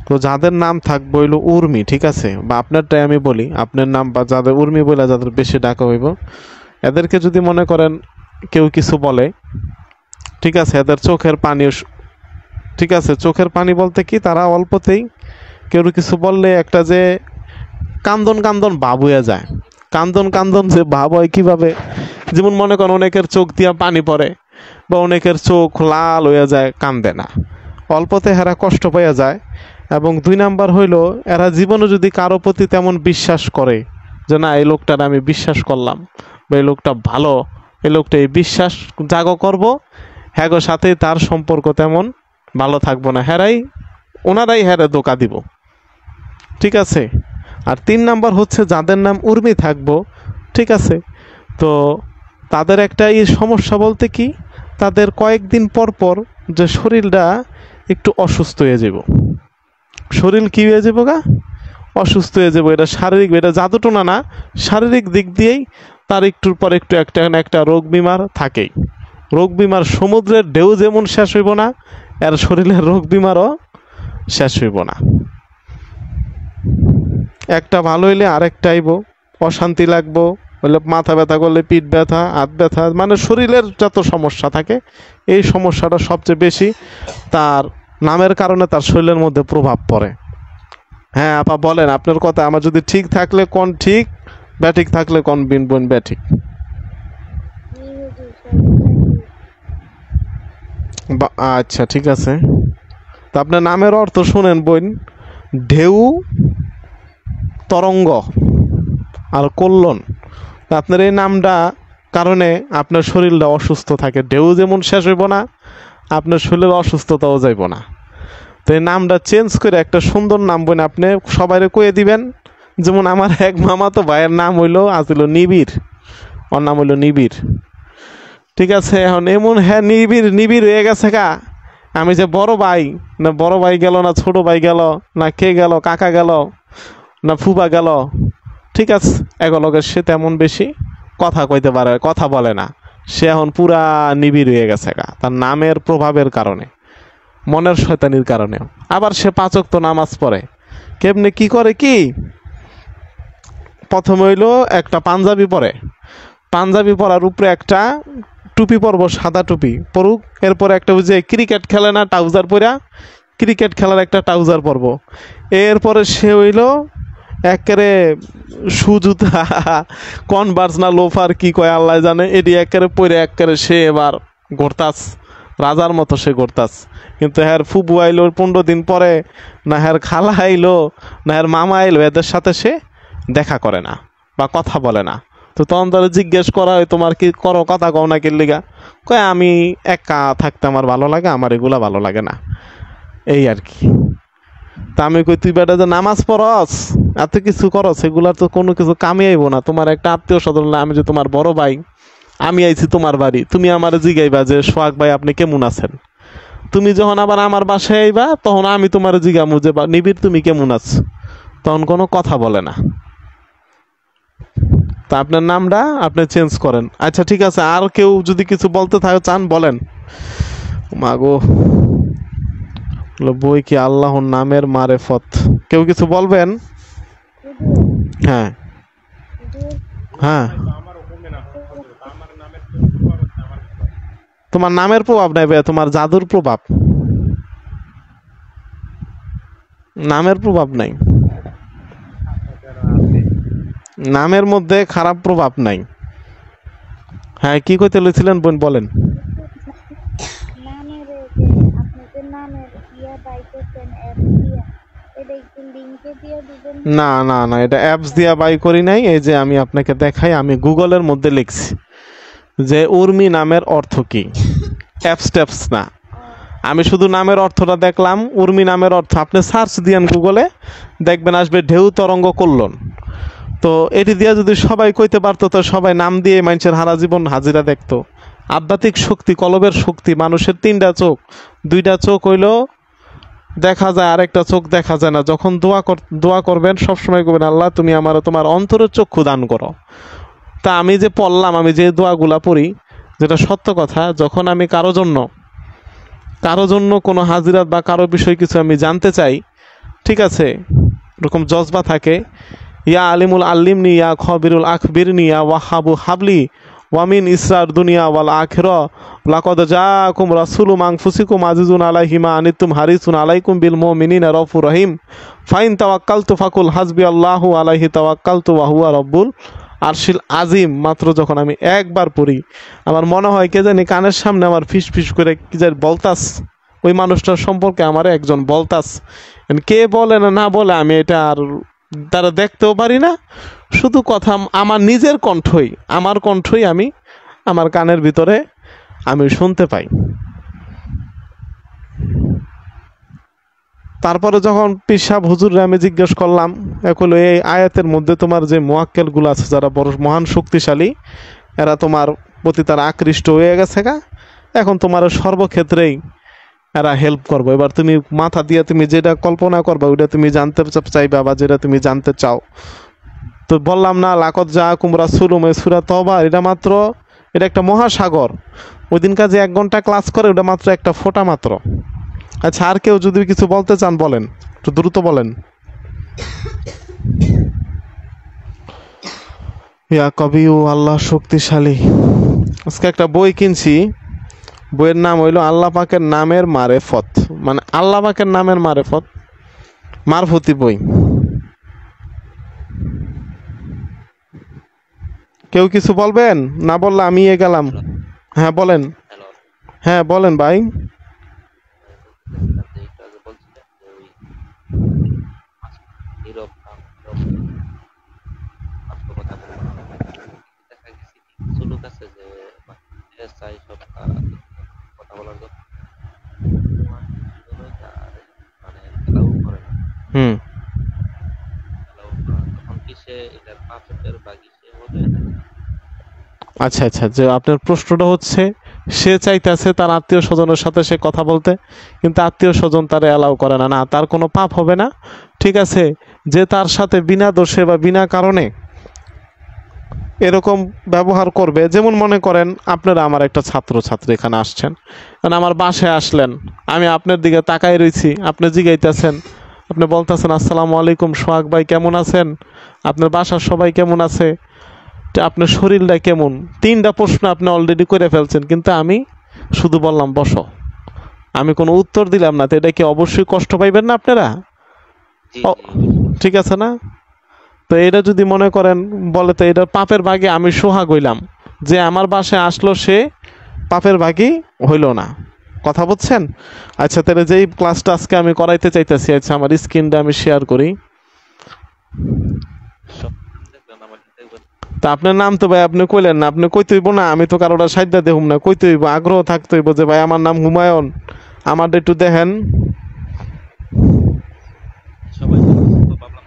তো যাদের নাম থাকবে হইল উর্মি, ঠিক আছে, বা আপনারটাই আমি বলি, আপনার নাম বা যাদের উর্মি বলে যাদের বেশি ডাকা হইব, এদেরকে যদি মনে করেন কেউ কিছু বলে, ঠিক আছে, এদের চোখের পানি, ঠিক আছে, চোখের পানি বলতে কি, তারা অল্পতেই কেউ কিছু বললে একটা যে কান্দন কান্দন ভাব হয়ে যায়। কান্দন যে ভাব হয় কিভাবে, যেমন মনে করেন অনেকের চোখ দিয়া পানি পড়ে, বা অনেকের চোখ লাল হয়ে যায়, কান্দে না, অল্পতে হেরা কষ্ট পেয়ে যায়। এবং 2 নাম্বার হইল, এরা জীবনে যদি কারো প্রতি তেমন বিশ্বাস করে যে না এই লোকটার আমি বিশ্বাস করলাম, বা এই লোকটা ভালো, এই লোকটা এই বিশ্বাস জাগো করব, হ্যাগো সাথে তার সম্পর্ক তেমন ভালো থাকবো না, ওনারাই হ্যারে ধোঁকা দিব। ঠিক আছে। আর 3 নাম্বার হচ্ছে যাদের নাম উর্মি থাকবো, ঠিক আছে, তো তাদের একটা এই সমস্যা বলতে কি, তাদের কয়েকদিন পর পর যে শরীরটা একটু অসুস্থ হয়ে যাব। শরীর কি হয়ে যাবো গা, অসুস্থ হয়ে যাবো। এটা শারীরিক, এটা জাদুটোনা না, শারীরিক দিক দিয়েই তার একটুর পর একটু একটা না একটা রোগ বিমার থাকেই। রোগ বিমার সমুদ্রের ঢেউ যেমন শেষ হইব না, এর শরীরের রোগ বিমারও শেষ হইব না। একটা ভালো হইলে আরেকটা আইব, অশান্তি লাগবো, হলে মাথা ব্যথা করলে পিঠ ব্যথা, হাত ব্যথা, মানে শরীরের যত সমস্যা থাকে এই সমস্যাটা সবচেয়ে বেশি তার নামের কারণে তার শরীরের মধ্যে প্রভাব পড়ে। হ্যাঁ আপা বলেন, আপনার কথা আমার যদি ঠিক থাকলে কোন ঠিক, ব্যাঠিক থাকলে কোন বিন বোন ব্যাঠিক। জি হুজুর, সবই ঠিক। আচ্ছা ঠিক আছে। তা আপনার নামের অর্থ শুনেন বোন, ঢেউ, তরঙ্গ আর কল্যাণ। আপনার এই নামটা কারণে আপনার শরীরটা অসুস্থ থাকে, ঢেউ যেমন শেষ হইব না, আপনার শরীরের অসুস্থতাও যাইব না। তো এই নামটা চেঞ্জ করে একটা সুন্দর নাম বোন আপনি সবাইরে কয়ে দিবেন। যেমন আমার এক মামাতো ভাইয়ের নাম হইলো আসিল নিবিড়, ওর নাম হইলো নিবিড়। ঠিক আছে, এখন এমন হ্যাঁ নিবিড় নিবিড় হয়ে গেছে গা, আমি যে বড় ভাই, না বড় ভাই গেল, না ছোট ভাই গেল, না কে গেল, কাকা গেল, না ফুবা গেল, ঠিক আছে, এগুলোকে সে তেমন বেশি কথা কইতে পারে, কথা বলে না। সে এখন পুরা নিবিড় হয়ে গেছে গা, তার নামের প্রভাবের কারণে, মনের শয়তানির কারণে। আবার সে 5 ওয়াক্ত নামাজ পড়ে। কেমনে কি করে কি, প্রথমে হইলো একটা পাঞ্জাবি পরে, পাঞ্জাবি পরার উপরে একটা টুপি পরবো, সাদা টুপি পরুক। এরপরে একটা ওই যে ক্রিকেট খেলে না ট্রাউজার পরা, ক্রিকেট খেলার একটা ট্রাউজার পরবো। এরপরে সে হইলো একেবারে সুজুতা, কনভার্স না লোফার কি কয় আল্লাহ জানে, এটি একেবারে পরে একেবারে সে এবার ঘুরতাস, রাজার মতো সে ঘুরতাস। কিন্তু হ্যার ফুবু আইলো 15 দিন পরে, না হ্যার খালা আইলো, না হ্যার মামা আইলো, এদের সাথে সে দেখা করে না বা কথা বলে না। তো তখন তারা জিজ্ঞেস করা হয় তোমার কি করো, কথা কও না কির লিগা, কয় আমি একা থাকতে আমার ভালো লাগে, আমার এগুলা ভালো লাগে না, এই আর কি। তা আমি কই তুই বেটা যে নামাজ পড়স, এত কিছু করস, এগুলার তো কোনো কিছু কামে আইব না। তোমার একটা আত্মীয় স্বজন, আমি যে তোমার বড় ভাই, আমি আইছি তোমার বাড়ি, তুমি আমার জিগাইবা যে সোহাগ ভাই আপনি কেমন আছেন। তুমি যখন আবার আমার বাসায় আইবা তখন আমি তোমার জিগামু যে নিবিড় তুমি কেমন আছো, তখন কোনো কথা বলে না। তা আপনার নামটা আপনি চেঞ্জ করেন। আচ্ছা ঠিক আছে, আর কেউ যদি কিছু বলতে থাকে চান বলেন। মাগো বই কি আল্লাহর নামের মারেফত, কেউ কিছু বলবেন? হুজুর, হ্যাঁ হুজুর, হ্যাঁ, তোমার নামের প্রভাব নাই ভাইয়া, তোমার জাদুর প্রভাব, নামের প্রভাব নাই, নামের মধ্যে খারাপ প্রভাব নাই। হ্যাঁ কি কইতে লইছিলেন বোন বলেন। নামের যে আপনি যে নামের বাই করছেন অ্যাপ দিয়া, এটা একটু লিঙ্কে দিয়ে দিবেন। না না না, এটা অ্যাপস দিয়া বাই করি নাই। এই যে আমি আপনাকে দেখাই, আমি গুগলের মধ্যে লিখছি যে উর্মি নামের অর্থ কি, অ্যাপস ট্যাপস না। আমি শুধু নামের অর্থটা দেখলাম, উর্মি নামের অর্থ আপনি সার্চ দিয়েন গুগলে, দেখবেন আসবে ঢেউ, তরঙ্গ, কল্যাণ। তো এটি দিয়ে যদি সবাই কইতে পারতো, তো সবাই নাম দিয়ে মানুষের হারা জীবন হাজিরা দেখতো। আধ্যাত্মিক শক্তি, কলবের শক্তি, মানুষের 3টা চোখ, 2টা চোখ হইলো দেখা যায়, আরেকটা চোখ দেখা যায় না। যখন দোয়া করবেন সবসময় করবেন আল্লাহ তুমি আমার তোমার অন্তরের চক্ষু দান করো। তা আমি যে পড়লাম, আমি যে দোয়াগুলা পড়ি, যেটা সত্য কথা, যখন আমি কারো জন্য কোনো হাজিরাত বা কারো বিষয় কিছু আমি জানতে চাই, ঠিক আছে, এরকম জজবা থাকে, ইয়া আলিমুল আল্লিমনি, ইয়া খবিরুল আখবিরনি, ইয়া ওয়াহাবু হাবলি ওয়ামিন ইসরার দুনিয়া ওয়াল আখিরা লাকাদ জাআকুম রাসূলুম মিন আনফুসিকুম আজিজুন আলাইহি মা আনিতুম হারিসুন আলাইকুম বিল মুমিনিনা রাউফুর রহিম ফাইন তাওয়াক্কালতু ফাকুল হাসবিয়াল্লাহু আলাইহি তাওয়াক্কালতু ওয়া হুয়া রাব্বুল আরশিল আজিম। মাত্র যখন আমি একবার পড়ি, আমার মনে হয় কে জানি কানের সামনে আমার ফিস ফিস করে কি জানি বলতাস, ওই মানুষটার সম্পর্কে আমার একজন বলতাস। কে বলে না না বলে আমি এটা আর তারা দেখতেও পারি না, শুধু কথা আমার নিজের কণ্ঠই, আমার কণ্ঠই আমি আমার কানের ভিতরে আমি শুনতে পাই। তারপরে যখন পীর সাহেব হুজুরে আমি জিজ্ঞেস করলাম, হলো এই আয়াতের মধ্যে তোমার যে মুয়াক্কেলগুলো আছে যারা বড় মহান শক্তিশালী, এরা তোমার প্রতি তারা আকৃষ্ট হয়ে গেছে গা, এখন তোমার সর্বক্ষেত্রেই এরা হেল্প করবো। এবার তুমি মাথা দিয়ে তুমি যেটা কল্পনা করবা ওইটা তুমি জানতে চাইবা বা যেটা তুমি জানতে চাও। তো বললাম না, লাকত জাআকুম রাসূলুম সূরা তওবা, এটা একটা মহাসাগর। ওই দিনকার যে 1 ঘন্টা ক্লাস করে ওটা মাত্র একটা ফোঁটা মাত্র। আচ্ছা, আর কেউ যদি কিছু বলতে চান বলেন, একটু দ্রুত বলেন। ইয়া কবিউ, আল্লাহ শক্তিশালী। আজকে একটা বই কিনছি, বইয়ের নাম হইল আল্লাহ পাকের নামের মারেফত, মানে আল্লাহ পাকের নামের মারেফত, মারফতি বই। কেউ কিছু বলবেন? না বললে আমি গেলাম। হ্যাঁ বলেন। হ্যালো, হ্যাঁ বলেন ভাই। বলছিলাম যে একটু আগে বলছিলেন যে ওই নীরব নাম নীরব কথা বললাম, দেখা গেছে কিছু লোক আছে যে মানে চাই সব কথা বলার জন্য আর মানে এলাও করে না, হুম। এলাও করে না। তখন কি সে এটার পাপের বাগি সে হবে? আচ্ছা আচ্ছা, যে আপনার প্রশ্নটা হচ্ছে সে চাইতেছে তার আত্মীয় স্বজনের সাথে সে কথা বলতে, কিন্তু আত্মীয় স্বজন তারা অ্যালাউ করে না। না, তার কোনো পাপ হবে না। ঠিক আছে, যে তার সাথে বিনা দোষে বা বিনা কারণে এরকম ব্যবহার করবে, যেমন মনে করেন আপনারা আমার একটা ছাত্রী এখানে আসছেন, কারণ আমার বাসায় আসলেন, আমি আপনার দিকে তাকাই রয়েছি, আপনি জিগাইতেছেন, আপনি বলতেছেন আসসালামু আলাইকুম সোহাগ ভাই কেমন আছেন, আপনার বাসার সবাই কেমন আছে, আপনার শরীরটা কেমন, 3টা প্রশ্ন আপনি অলরেডি করে ফেলছেন, কিন্তু আমি শুধু বললাম বসো, আমি কোনো উত্তর দিলাম না। তো এটা কি অবশ্যই কষ্ট পাইবেন না আপনারা? জি ও, জি, ঠিক আছে না? তো এটা যদি মনে করেন বলে, তো এটা পাপের ভাগে আমি সোহাগ হইলাম, যে আমার বাসায় আসলো সে পাপের ভাগই হইল না। কথা বুঝছেন? আচ্ছা, তাহলে যেই ক্লাসটা আজকে আমি করাইতে চাইতেছি, আচ্ছা আমার স্ক্রিনটা আমি শেয়ার করি। সব দেখবেন আমার দেখবেন। তা আপনার নাম তো ভাই আপনি কইলেন না, আপনি কইতে হইব না, আমি তো কারোটা সাইডটা দেখুম না, কইতে হইব, আগ্রহ থাকতে হইব যে ভাই আমার নাম হুমায়ুন, আমারটা একটু দেখেন। সবাই তো ভাবলাম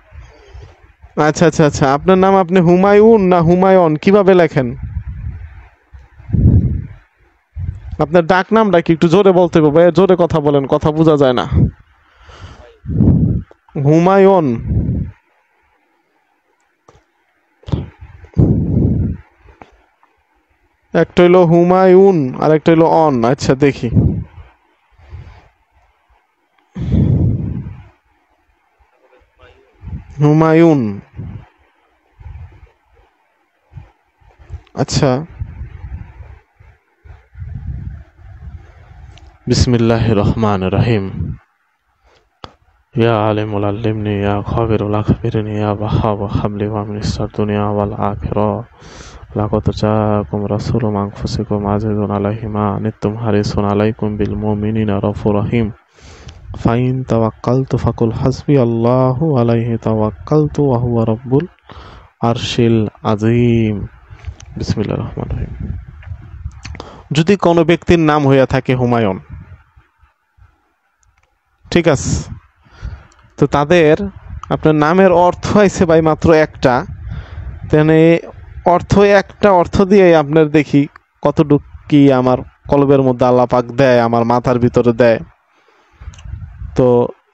আচ্ছা আচ্ছা আচ্ছা, আপনার নাম আপনি হুমায়ুন না হুমায়ুন কিভাবে লেখেন? আপনার ডাক নামটা কি একটু জোরে বলতে হবে ভাই, জোরে কথা বলেন, কথা বোঝা যায় না। হুমায়ুন। একটা হইলো হুমায়ুন আর একটা হইলো অন। আচ্ছা দেখি। হুমায়ুন। আচ্ছা, বিসমিল্লাহির রহমানির রহিম। ইয়া আলিমুল আল্লিমনি, ইয়া খাবিরুল আখবিরনি, ইয়া ওয়াহাব হাবলি ওয়া মিনিস্টার দুনিয়া ওয়াল আখিরা। লাকাদ জাআকুম রাসূলুম মিন আনফুসিকুম আজিজুন আলাইহি মা আনিতুম হারিসুন আলাইকুম বিল মুমিনিনা রাউফুর রহিম। ফাইন তাওয়াক্কালতু ফাকুল হাসবিয়াল্লাহু আলাইহি তাওয়াক্কালতু ওয়া হুয়া রাব্বুল আরশিল আযীম। বিসমিল্লাহির রহমানির রহিম। যদি কোনো ব্যক্তির নাম হইয়া থাকে হুমায়ুন, ঠিক আছে, তো তাদের আপনার নামের অর্থ আছে ভাই মাত্র একটা, তেনে একটা অর্থ দিয়ে আপনার দেখি কতটুক কি আমার কলবের মধ্যে আল্লাহ পাক দেয়, আমার মাথার ভিতরে দেয়। তো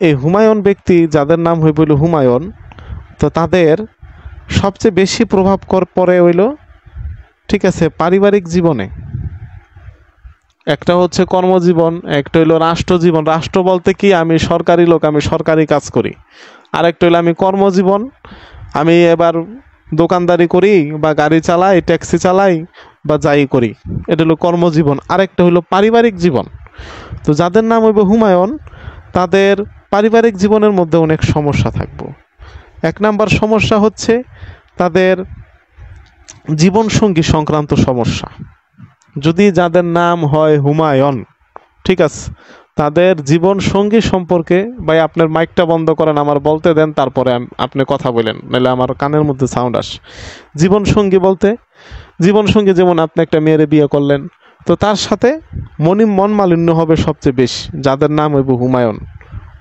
এই হুমায়ুন ব্যক্তি যাদের নাম হয়ে বলল হুমায়ুন, তো তাদের সবচেয়ে বেশি প্রভাব পড়ে হইল, ঠিক আছে, পারিবারিক জীবনে। একটা হচ্ছে কর্মজীবন, একটা হইলো রাষ্ট্রজীবন। রাষ্ট্র বলতে কি, আমি সরকারি লোক, আমি সরকারি কাজ করি। আর একটা হইলো আমি কর্মজীবন, আমি এবার দোকানদারি করি বা গাড়ি চালাই, ট্যাক্সি চালাই বা যাই করি, এটা হলো কর্মজীবন। আরেকটা হইলো পারিবারিক জীবন। তো যাদের নাম হইবে হুমায়ুন, তাদের পারিবারিক জীবনের মধ্যে অনেক সমস্যা থাকবে। 1 নাম্বার সমস্যা হচ্ছে তাদের জীবনসঙ্গী সংক্রান্ত সমস্যা। যদি যাদের নাম হয় হুমায়ুন, ঠিক আছে, তাদের জীবন সঙ্গী সম্পর্কে, ভাই আপনার মাইকটা বন্ধ করেন, আমার বলতে দেন, তারপরে আপনি কথা বলেন, নাহলে আমার কানের মধ্যে সাউন্ড আসে। জীবন সঙ্গী বলতে জীবনসঙ্গী যেমন আপনি একটা মেয়েরে বিয়ে করলেন, তো তার সাথে মন মালিন্য হবে সবচেয়ে বেশি, যাদের নাম হইব হুমায়ুন,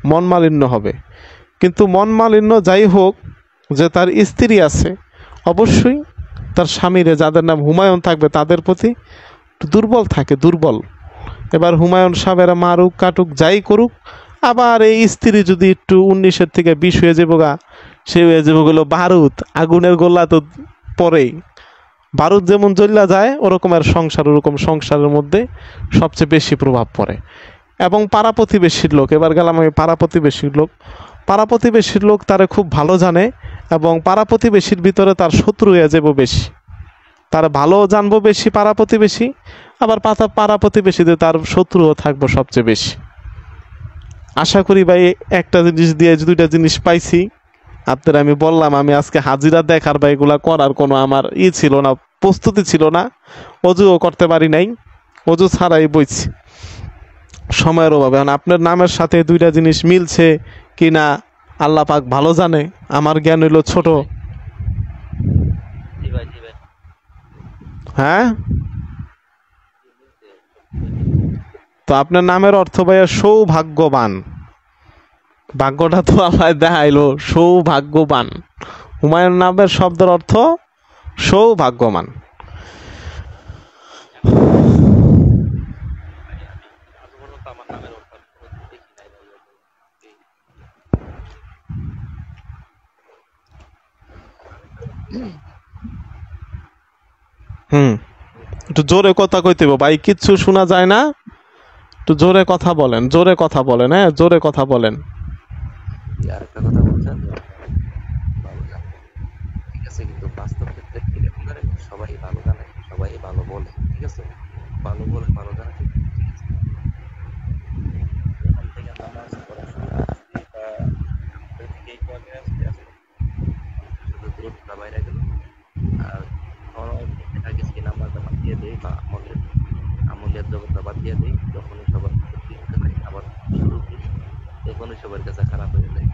মন মালিন্য হবে। কিন্তু মন মালিন্য যাই হোক, যে তার স্ত্রী আছে, অবশ্যই তার স্বামীরে যাদের নাম হুমায়ুন থাকবে তাদের প্রতি দুর্বল থাকে, দুর্বল। এবার হুমায়ুন সাহেবেরা মারুক কাটুক যাই করুক, আবার এই স্ত্রী যদি একটু 19-এর থেকে 20 হয়ে যাবো গা, সে হয়ে যাবো গেলো বারুদ, আগুনের গোলা তো পরেই। বারুদ যেমন জ্বলা যায় ওরকম আর সংসার, ওরকম সংসারের মধ্যে সবচেয়ে বেশি প্রভাব পড়ে। এবং পাড়া প্রতিবেশীর লোক, এবার গেলাম আমি পাড়া প্রতিবেশীর লোক, পাড়া প্রতিবেশীর লোক তারা খুব ভালো জানে, এবং পাড়া প্রতিবেশীর ভিতরে তার শত্রু হয়ে যাব বেশি, তার ভালো জানবো বেশি পাড়া প্রতিবেশী, আবার পাড়া প্রতিবেশীতে তার শত্রুও থাকবো সবচেয়ে বেশি। আশা করি ভাই একটা জিনিস দিয়ে দুইটা জিনিস পাইছি আপনার। আমি বললাম আমি আজকে হাজিরা দেখার বা এগুলা করার কোনো আমার ছিল না, প্রস্তুতি ছিল না, অজুও করতে পারি নাই, অজু ছাড়াই বইছি সময়ের অভাবে। এখন আপনার নামের সাথে দুইটা জিনিস মিলছে কি না আল্লাহ পাক ভালো জানে, আমার জ্ঞান হইল ছোট। জি ভাই, জি ভাই। হ্যাঁ, তো আপনার নামের অর্থ ভাইয়া সৌভাগ্যবান। ভাগ্যটা তো আল্লাহ দেখাইলো সৌভাগ্যবান। হুমায়ুন নামের শব্দের অর্থ সৌভাগ্যবান। আজ পর্যন্ত আমার নামের অর্থ আমি কোনোদিন দেখি নাই ভাই। একটু জোরে কথা কইতে হবে ভাই, কিচ্ছু শোনা যায় না, একটু জোরে কথা বলেন, জোরে কথা বলেন, হ্যাঁ জোরে কথা বলেন। আর একটা কথা বলছেন যে ভালো জানে, ঠিক আছে, কিন্তু বাস্তব ক্ষেত্রে কিরকম জানেন, সবাই ভালো জানে, সবাই ভালো বলে, ঠিক আছে, ভালো বলে ভালো জানে, ঠিক আছে। এখান থেকে নামাজ পড়া শুরু করছি বা আমাদের থেকে একটু আগে আসতে আসতে শুধু দূরত্বটা বাইরে গেল। আর দেখা গেছে কি নাম্বারটা বাদ দিয়ে দেই বা আমলের জগৎটা বাদ দিয়ে দেই, যখনই সবার কাছে ঠিক হতে পারি আবার শুরু করি, তখনই সবার কাছে খারাপ হয়ে যায়।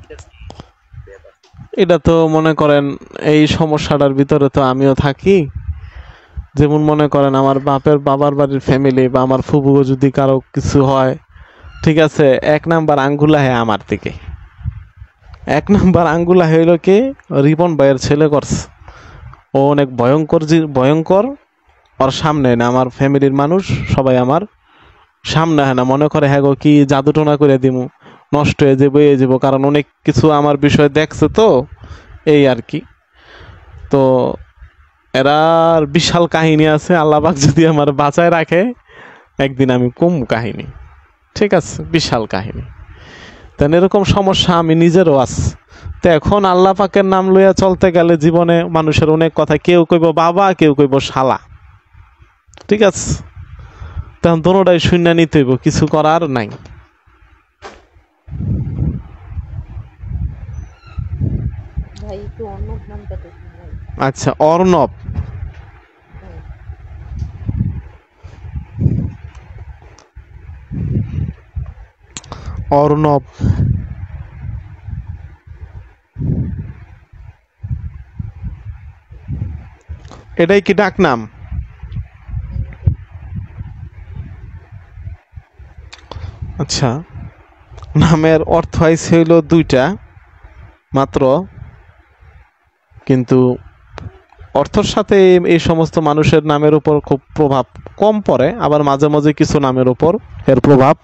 এটা কি ব্যাপার? এটা তো মনে করেন এই সমস্যাটার ভিতরে তো আমিও থাকি। যেমন মনে করেন আমার বাবার বাড়ির ফ্যামিলি বা আমার ফুবুও যদি কারো কিছু হয়, ঠিক আছে, 1 নাম্বার আঙ্গুলা হ্যাঁ আমার থেকে 1 নাম্বার আঙ্গুলা হইল কি রিপন ভাইয়ের ছেলে করছে। ও অনেক ভয়ঙ্কর। ওর সামনে না আমার ফ্যামিলির মানুষ সবাই আমার সামনে হয় না, মনে করে হ্যাঁ গো কি জাদু টোনা করে দিমু, নষ্ট হয়ে যাবো, কারণ অনেক কিছু আমার বিষয়ে দেখছে তো, এই আর কি। তো এরার বিশাল কাহিনী আছে, আল্লাহ পাক যদি আমার বাঁচায় রাখে একদিন আমি কম কাহিনী, ঠিক আছে, বিশাল কাহিনী। তেন এরকম সমস্যা আমি নিজেরও আছে। তো এখন আল্লাহ পাকের নাম লইয়া চলতে গেলে জীবনে মানুষের অনেক কথা, কেউ কইব বাবা, কেউ কইব শালা, ঠিক আছে, তখন দোনোটাই শূন্য নিতে হইব, কিছু করার নাই। ভাই একটু অন্য নামটা দেখুন ভাই। আচ্ছা, অর্ণব। হ্যাঁ। অর্ণব এটাই কি ডাক নাম? আচ্ছা, নামের অর্থ হইল 2টা মাত্র, কিন্তু অর্থের সাথে এই সমস্ত মানুষের নামের উপর খুব প্রভাব কম পড়ে, আবার মাঝে মাঝে কিছু নামের উপর এর প্রভাব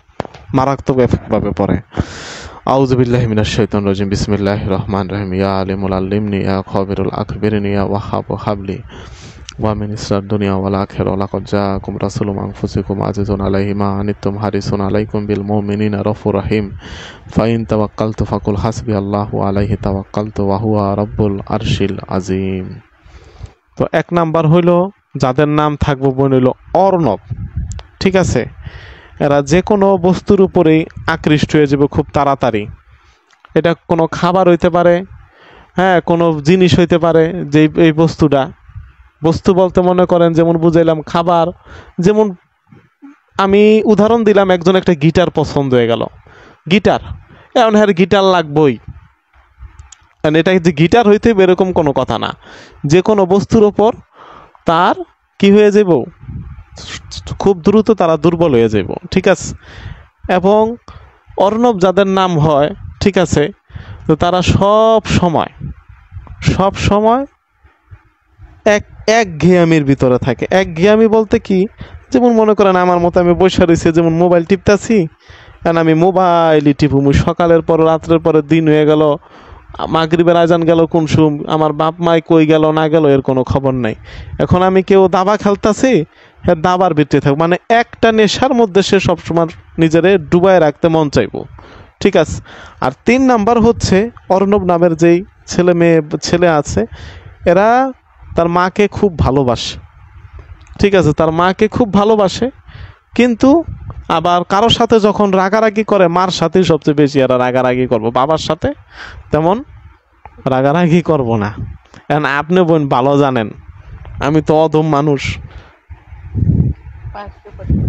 মারাত্মক ভাবে পড়ে। আউযু বিল্লাহি মিনাশ শাইতানির রাজিম, বিসমিল্লাহির রহমানির রহিম। ইয়া আলিমুল আল্লিমনি, ইয়া খাবিরুল আখবিরনি, ইয়া ওয়াহাব হাবলি ওয়া মিন ইসরার দুনিয়া ওয়াল আখিরা। লাকাদ জাআকুম রাসূলুম মিন আনফুসিকুম আজিজুন আলাইহি মা আনিতুম হারিসুন আলাইকুম বিল মুমিনিনা রাউফুর রহিম। ফাইন তাওয়াক্কালতু ফাকুল হাসবিয়াল্লাহু আলাইহি তাওয়াক্কালতু ওয়া হুয়া রাব্বুল আরশিল আযীম। তো 1 নাম্বার হইল যাদের নাম থাকবো বোন হইল অর্ণব, ঠিক আছে। এরা যে কোনো বস্তুর উপরেই আকৃষ্ট হয়ে যাবে খুব তাড়াতাড়ি। এটা কোনো খাবার হইতে পারে, হ্যাঁ কোনো জিনিস হইতে পারে, যে এই বস্তুটা, বস্তু বলতে মনে করেন যেমন বুঝাইলাম খাবার, যেমন আমি উদাহরণ দিলাম একজন একটা গিটার পছন্দ হয়ে গেল, গিটার, এখন হ্যাঁ গিটার লাগবই, এটা যে গিটার হইতে এরকম কোনো কথা না। যে কোনো বস্তুর ওপর তার কি হয়ে যাব, খুব দ্রুত তারা দুর্বল হয়ে যাব। ঠিক আছে, এবং অর্ণব যাদের নাম হয়, ঠিক আছে, তো তারা সব সময় একঘেয়ামির ভিতরে থাকে। একঘেয়ামি বলতে কি, যেমন মনে করেন আমার মতো আমি বসে রয়েছি, যেমন মোবাইল টিপতেছি, কারণ আমি মোবাইলই টিপুম, সকালের পর রাত্রের পরে দিন হয়ে গেল, মাগরিবের আজান গেল কোন সুম, আমার বাপ মাই কই গেল না গেল এর কোনো খবর নাই। এখন আমি কেউ দাবা খেলতাছি, হ্যাঁ দাবার ভিতরে থাকবো, মানে একটা নেশার মধ্যে সে সবসময় নিজেরে ডুবায় রাখতে মন চাইবো। ঠিক আছে। আর 3 নাম্বার হচ্ছে অর্ণব নামের যেই ছেলে আছে, এরা তার মাকে খুব ভালোবাসে। ঠিক আছে, তার মাকে খুব ভালোবাসে, কিন্তু আবার কারোর সাথে যখন রাগারাগি করে, মার সাথে সবচেয়ে বেশি এরা রাগারাগি করবো, বাবার সাথে তেমন রাগারাগি করব না। এখন আপনি বোন ভালো জানেন আমি তো অধম মানুষ। 500%।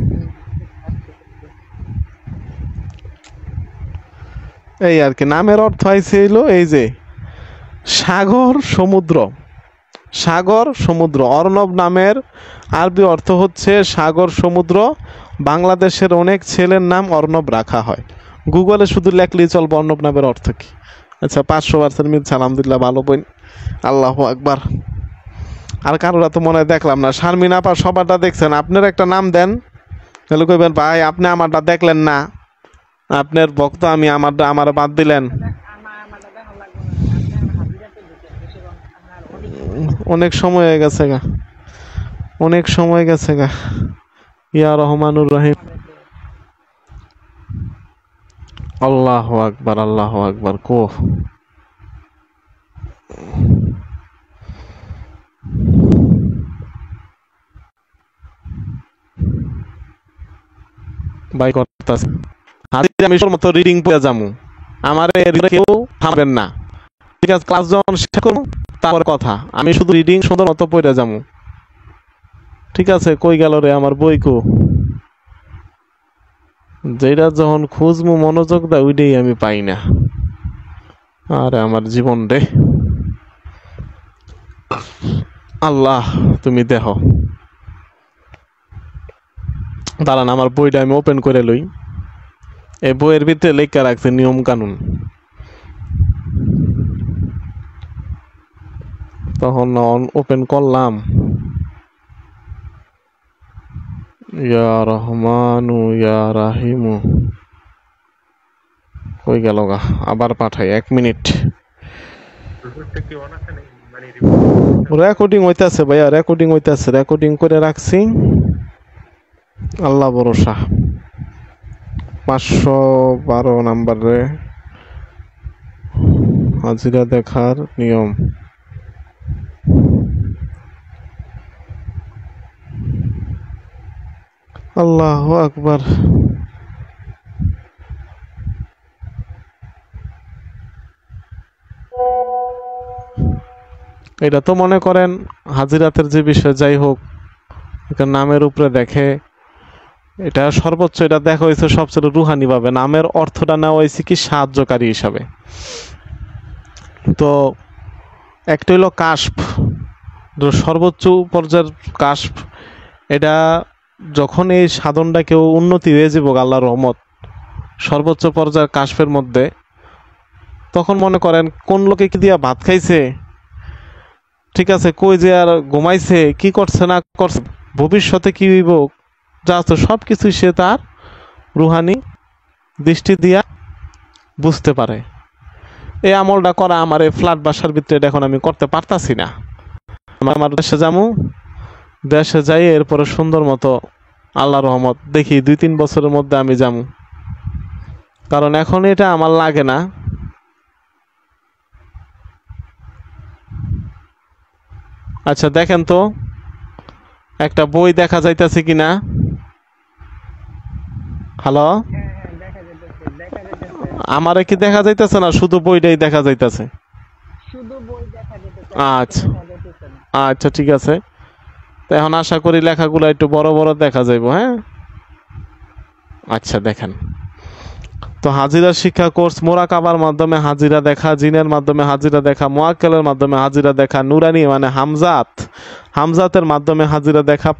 এই আর কি, নামের অর্থ হইছে হইলো এই যে সাগর সমুদ্র। সাগর সমুদ্র, অর্ণব নামের আরবি অর্থ হচ্ছে সাগর সমুদ্র। বাংলাদেশের অনেক ছেলের নাম অর্ণব রাখা হয়, গুগলে শুধু লেখলেই চলবে অর্ণব নামের অর্থ কি। আচ্ছা, 500% মিথ্যা, আলহামদুলিল্লাহ, ভালো বই, আল্লাহু আকবার। আর কারোরা তো মনে হয় দেখলাম না। শারমিন আপা সবারটা দেখছেন, আপনার একটা নাম দেন, তাহলে কইবেন ভাই আপনি আমারটা দেখলেন না, আপনার ভক্ত আমি, আমার বাদ দিলেন। অনেক সময় হয়ে গেছে গা, অনেক সময় গেছে গা। ইয়া রহমানুর রহিম, আল্লাহু আকবার, আল্লাহু আকবার। কো বাই করতেছে, আমি মতো রিডিং পড়ে যাবো, আমার কেউ থামবেন না। ঠিক আছে, ক্লাস যখন শেষ করবো তারপরে কথা, আমি শুধু রিডিং সুন্দর মতো পড়ে যাবো। ঠিক আছে, কই গেল রে আমার বই, কো যেটা যখন খুঁজবো মনোযোগ দেয় ওইটাই আমি পাই না। আরে আমার জীবন রে, আল্লাহ তুমি দেখো। দাঁড়ান, আমার বইটা আমি ওপেন করে লই। এই বইয়ের ভিতরে লেখা রাখছে নিয়ম কানুন। তখন ওপেন করলাম, ইয়া রহমানু ইয়া রাহিমু, কই গেল গা, আবার পাঠাই, 1 মিনিট। রেকর্ডিং হইতেছে ভাইয়া, রেকর্ডিং হইতেছে, রেকর্ডিং করে রাখছি, আল্লাহ ভরসা। 512 নাম্বারে হাজিরা দেখার নিয়ম। আল্লাহু আকবার। এটা তো মনে করেন হাজিরাতের যে বিষয়, যাই হোক, নামের উপরে দেখে, এটা সর্বোচ্চ এটা দেখা হয়েছে সবচেয়ে রুহানি ভাবে। নামের অর্থটা নেওয়া হয়েছে কি সাহায্যকারী হিসাবে। তো একটা হইল কাশফ, সর্বোচ্চ পর্যায়ের কাশফ। এটা যখন এই সাধনটা কেউ উন্নতি হয়ে যাব আল্লাহর রহমত, সর্বোচ্চ পর্যায়ের কাশফের মধ্যে, তখন মনে করেন কোন লোকে কি দিয়া ভাত খাইছে, ঠিক আছে, কই যে আর ঘুমাইছে, কি করছে না করছে, ভবিষ্যতে কি হইব, যা তো সব কিছুই সে তার রুহানি দৃষ্টি দিয়া বুঝতে পারে। এই আমলটা করা আমার এই ফ্ল্যাট বাসার ভিতরে এখন আমি করতে পারতাছি না। আমার দেশে যাবো, দেশে যাই এরপরে সুন্দর মতো আল্লাহ রহমত দেখি 2-3 বছরের মধ্যে আমি যাবো, কারণ এখন এটা আমার লাগে না। আচ্ছা দেখেন তো একটা বই দেখা যাইতেছে কিনা। হ্যালো, আমারে কি দেখা যাইতেছে না, শুধু বইটাই দেখা যাইতেছে? আচ্ছা আচ্ছা, ঠিক আছে, তো এখন আশা করি লেখাগুলো একটু বড় বড় দেখা যাইব। হ্যাঁ, আচ্ছা দেখেন, তো হাজিরা শিক্ষা কোর্স মোরাকাবার মাধ্যমে হাজিরা দেখা, জিনের মাধ্যমে হাজিরা দেখা, মুয়াক্কেলের মাধ্যমে হাজিরা দেখা, নুরানি মানে হামজাতের মাধ্যমে হাজিরা দেখা।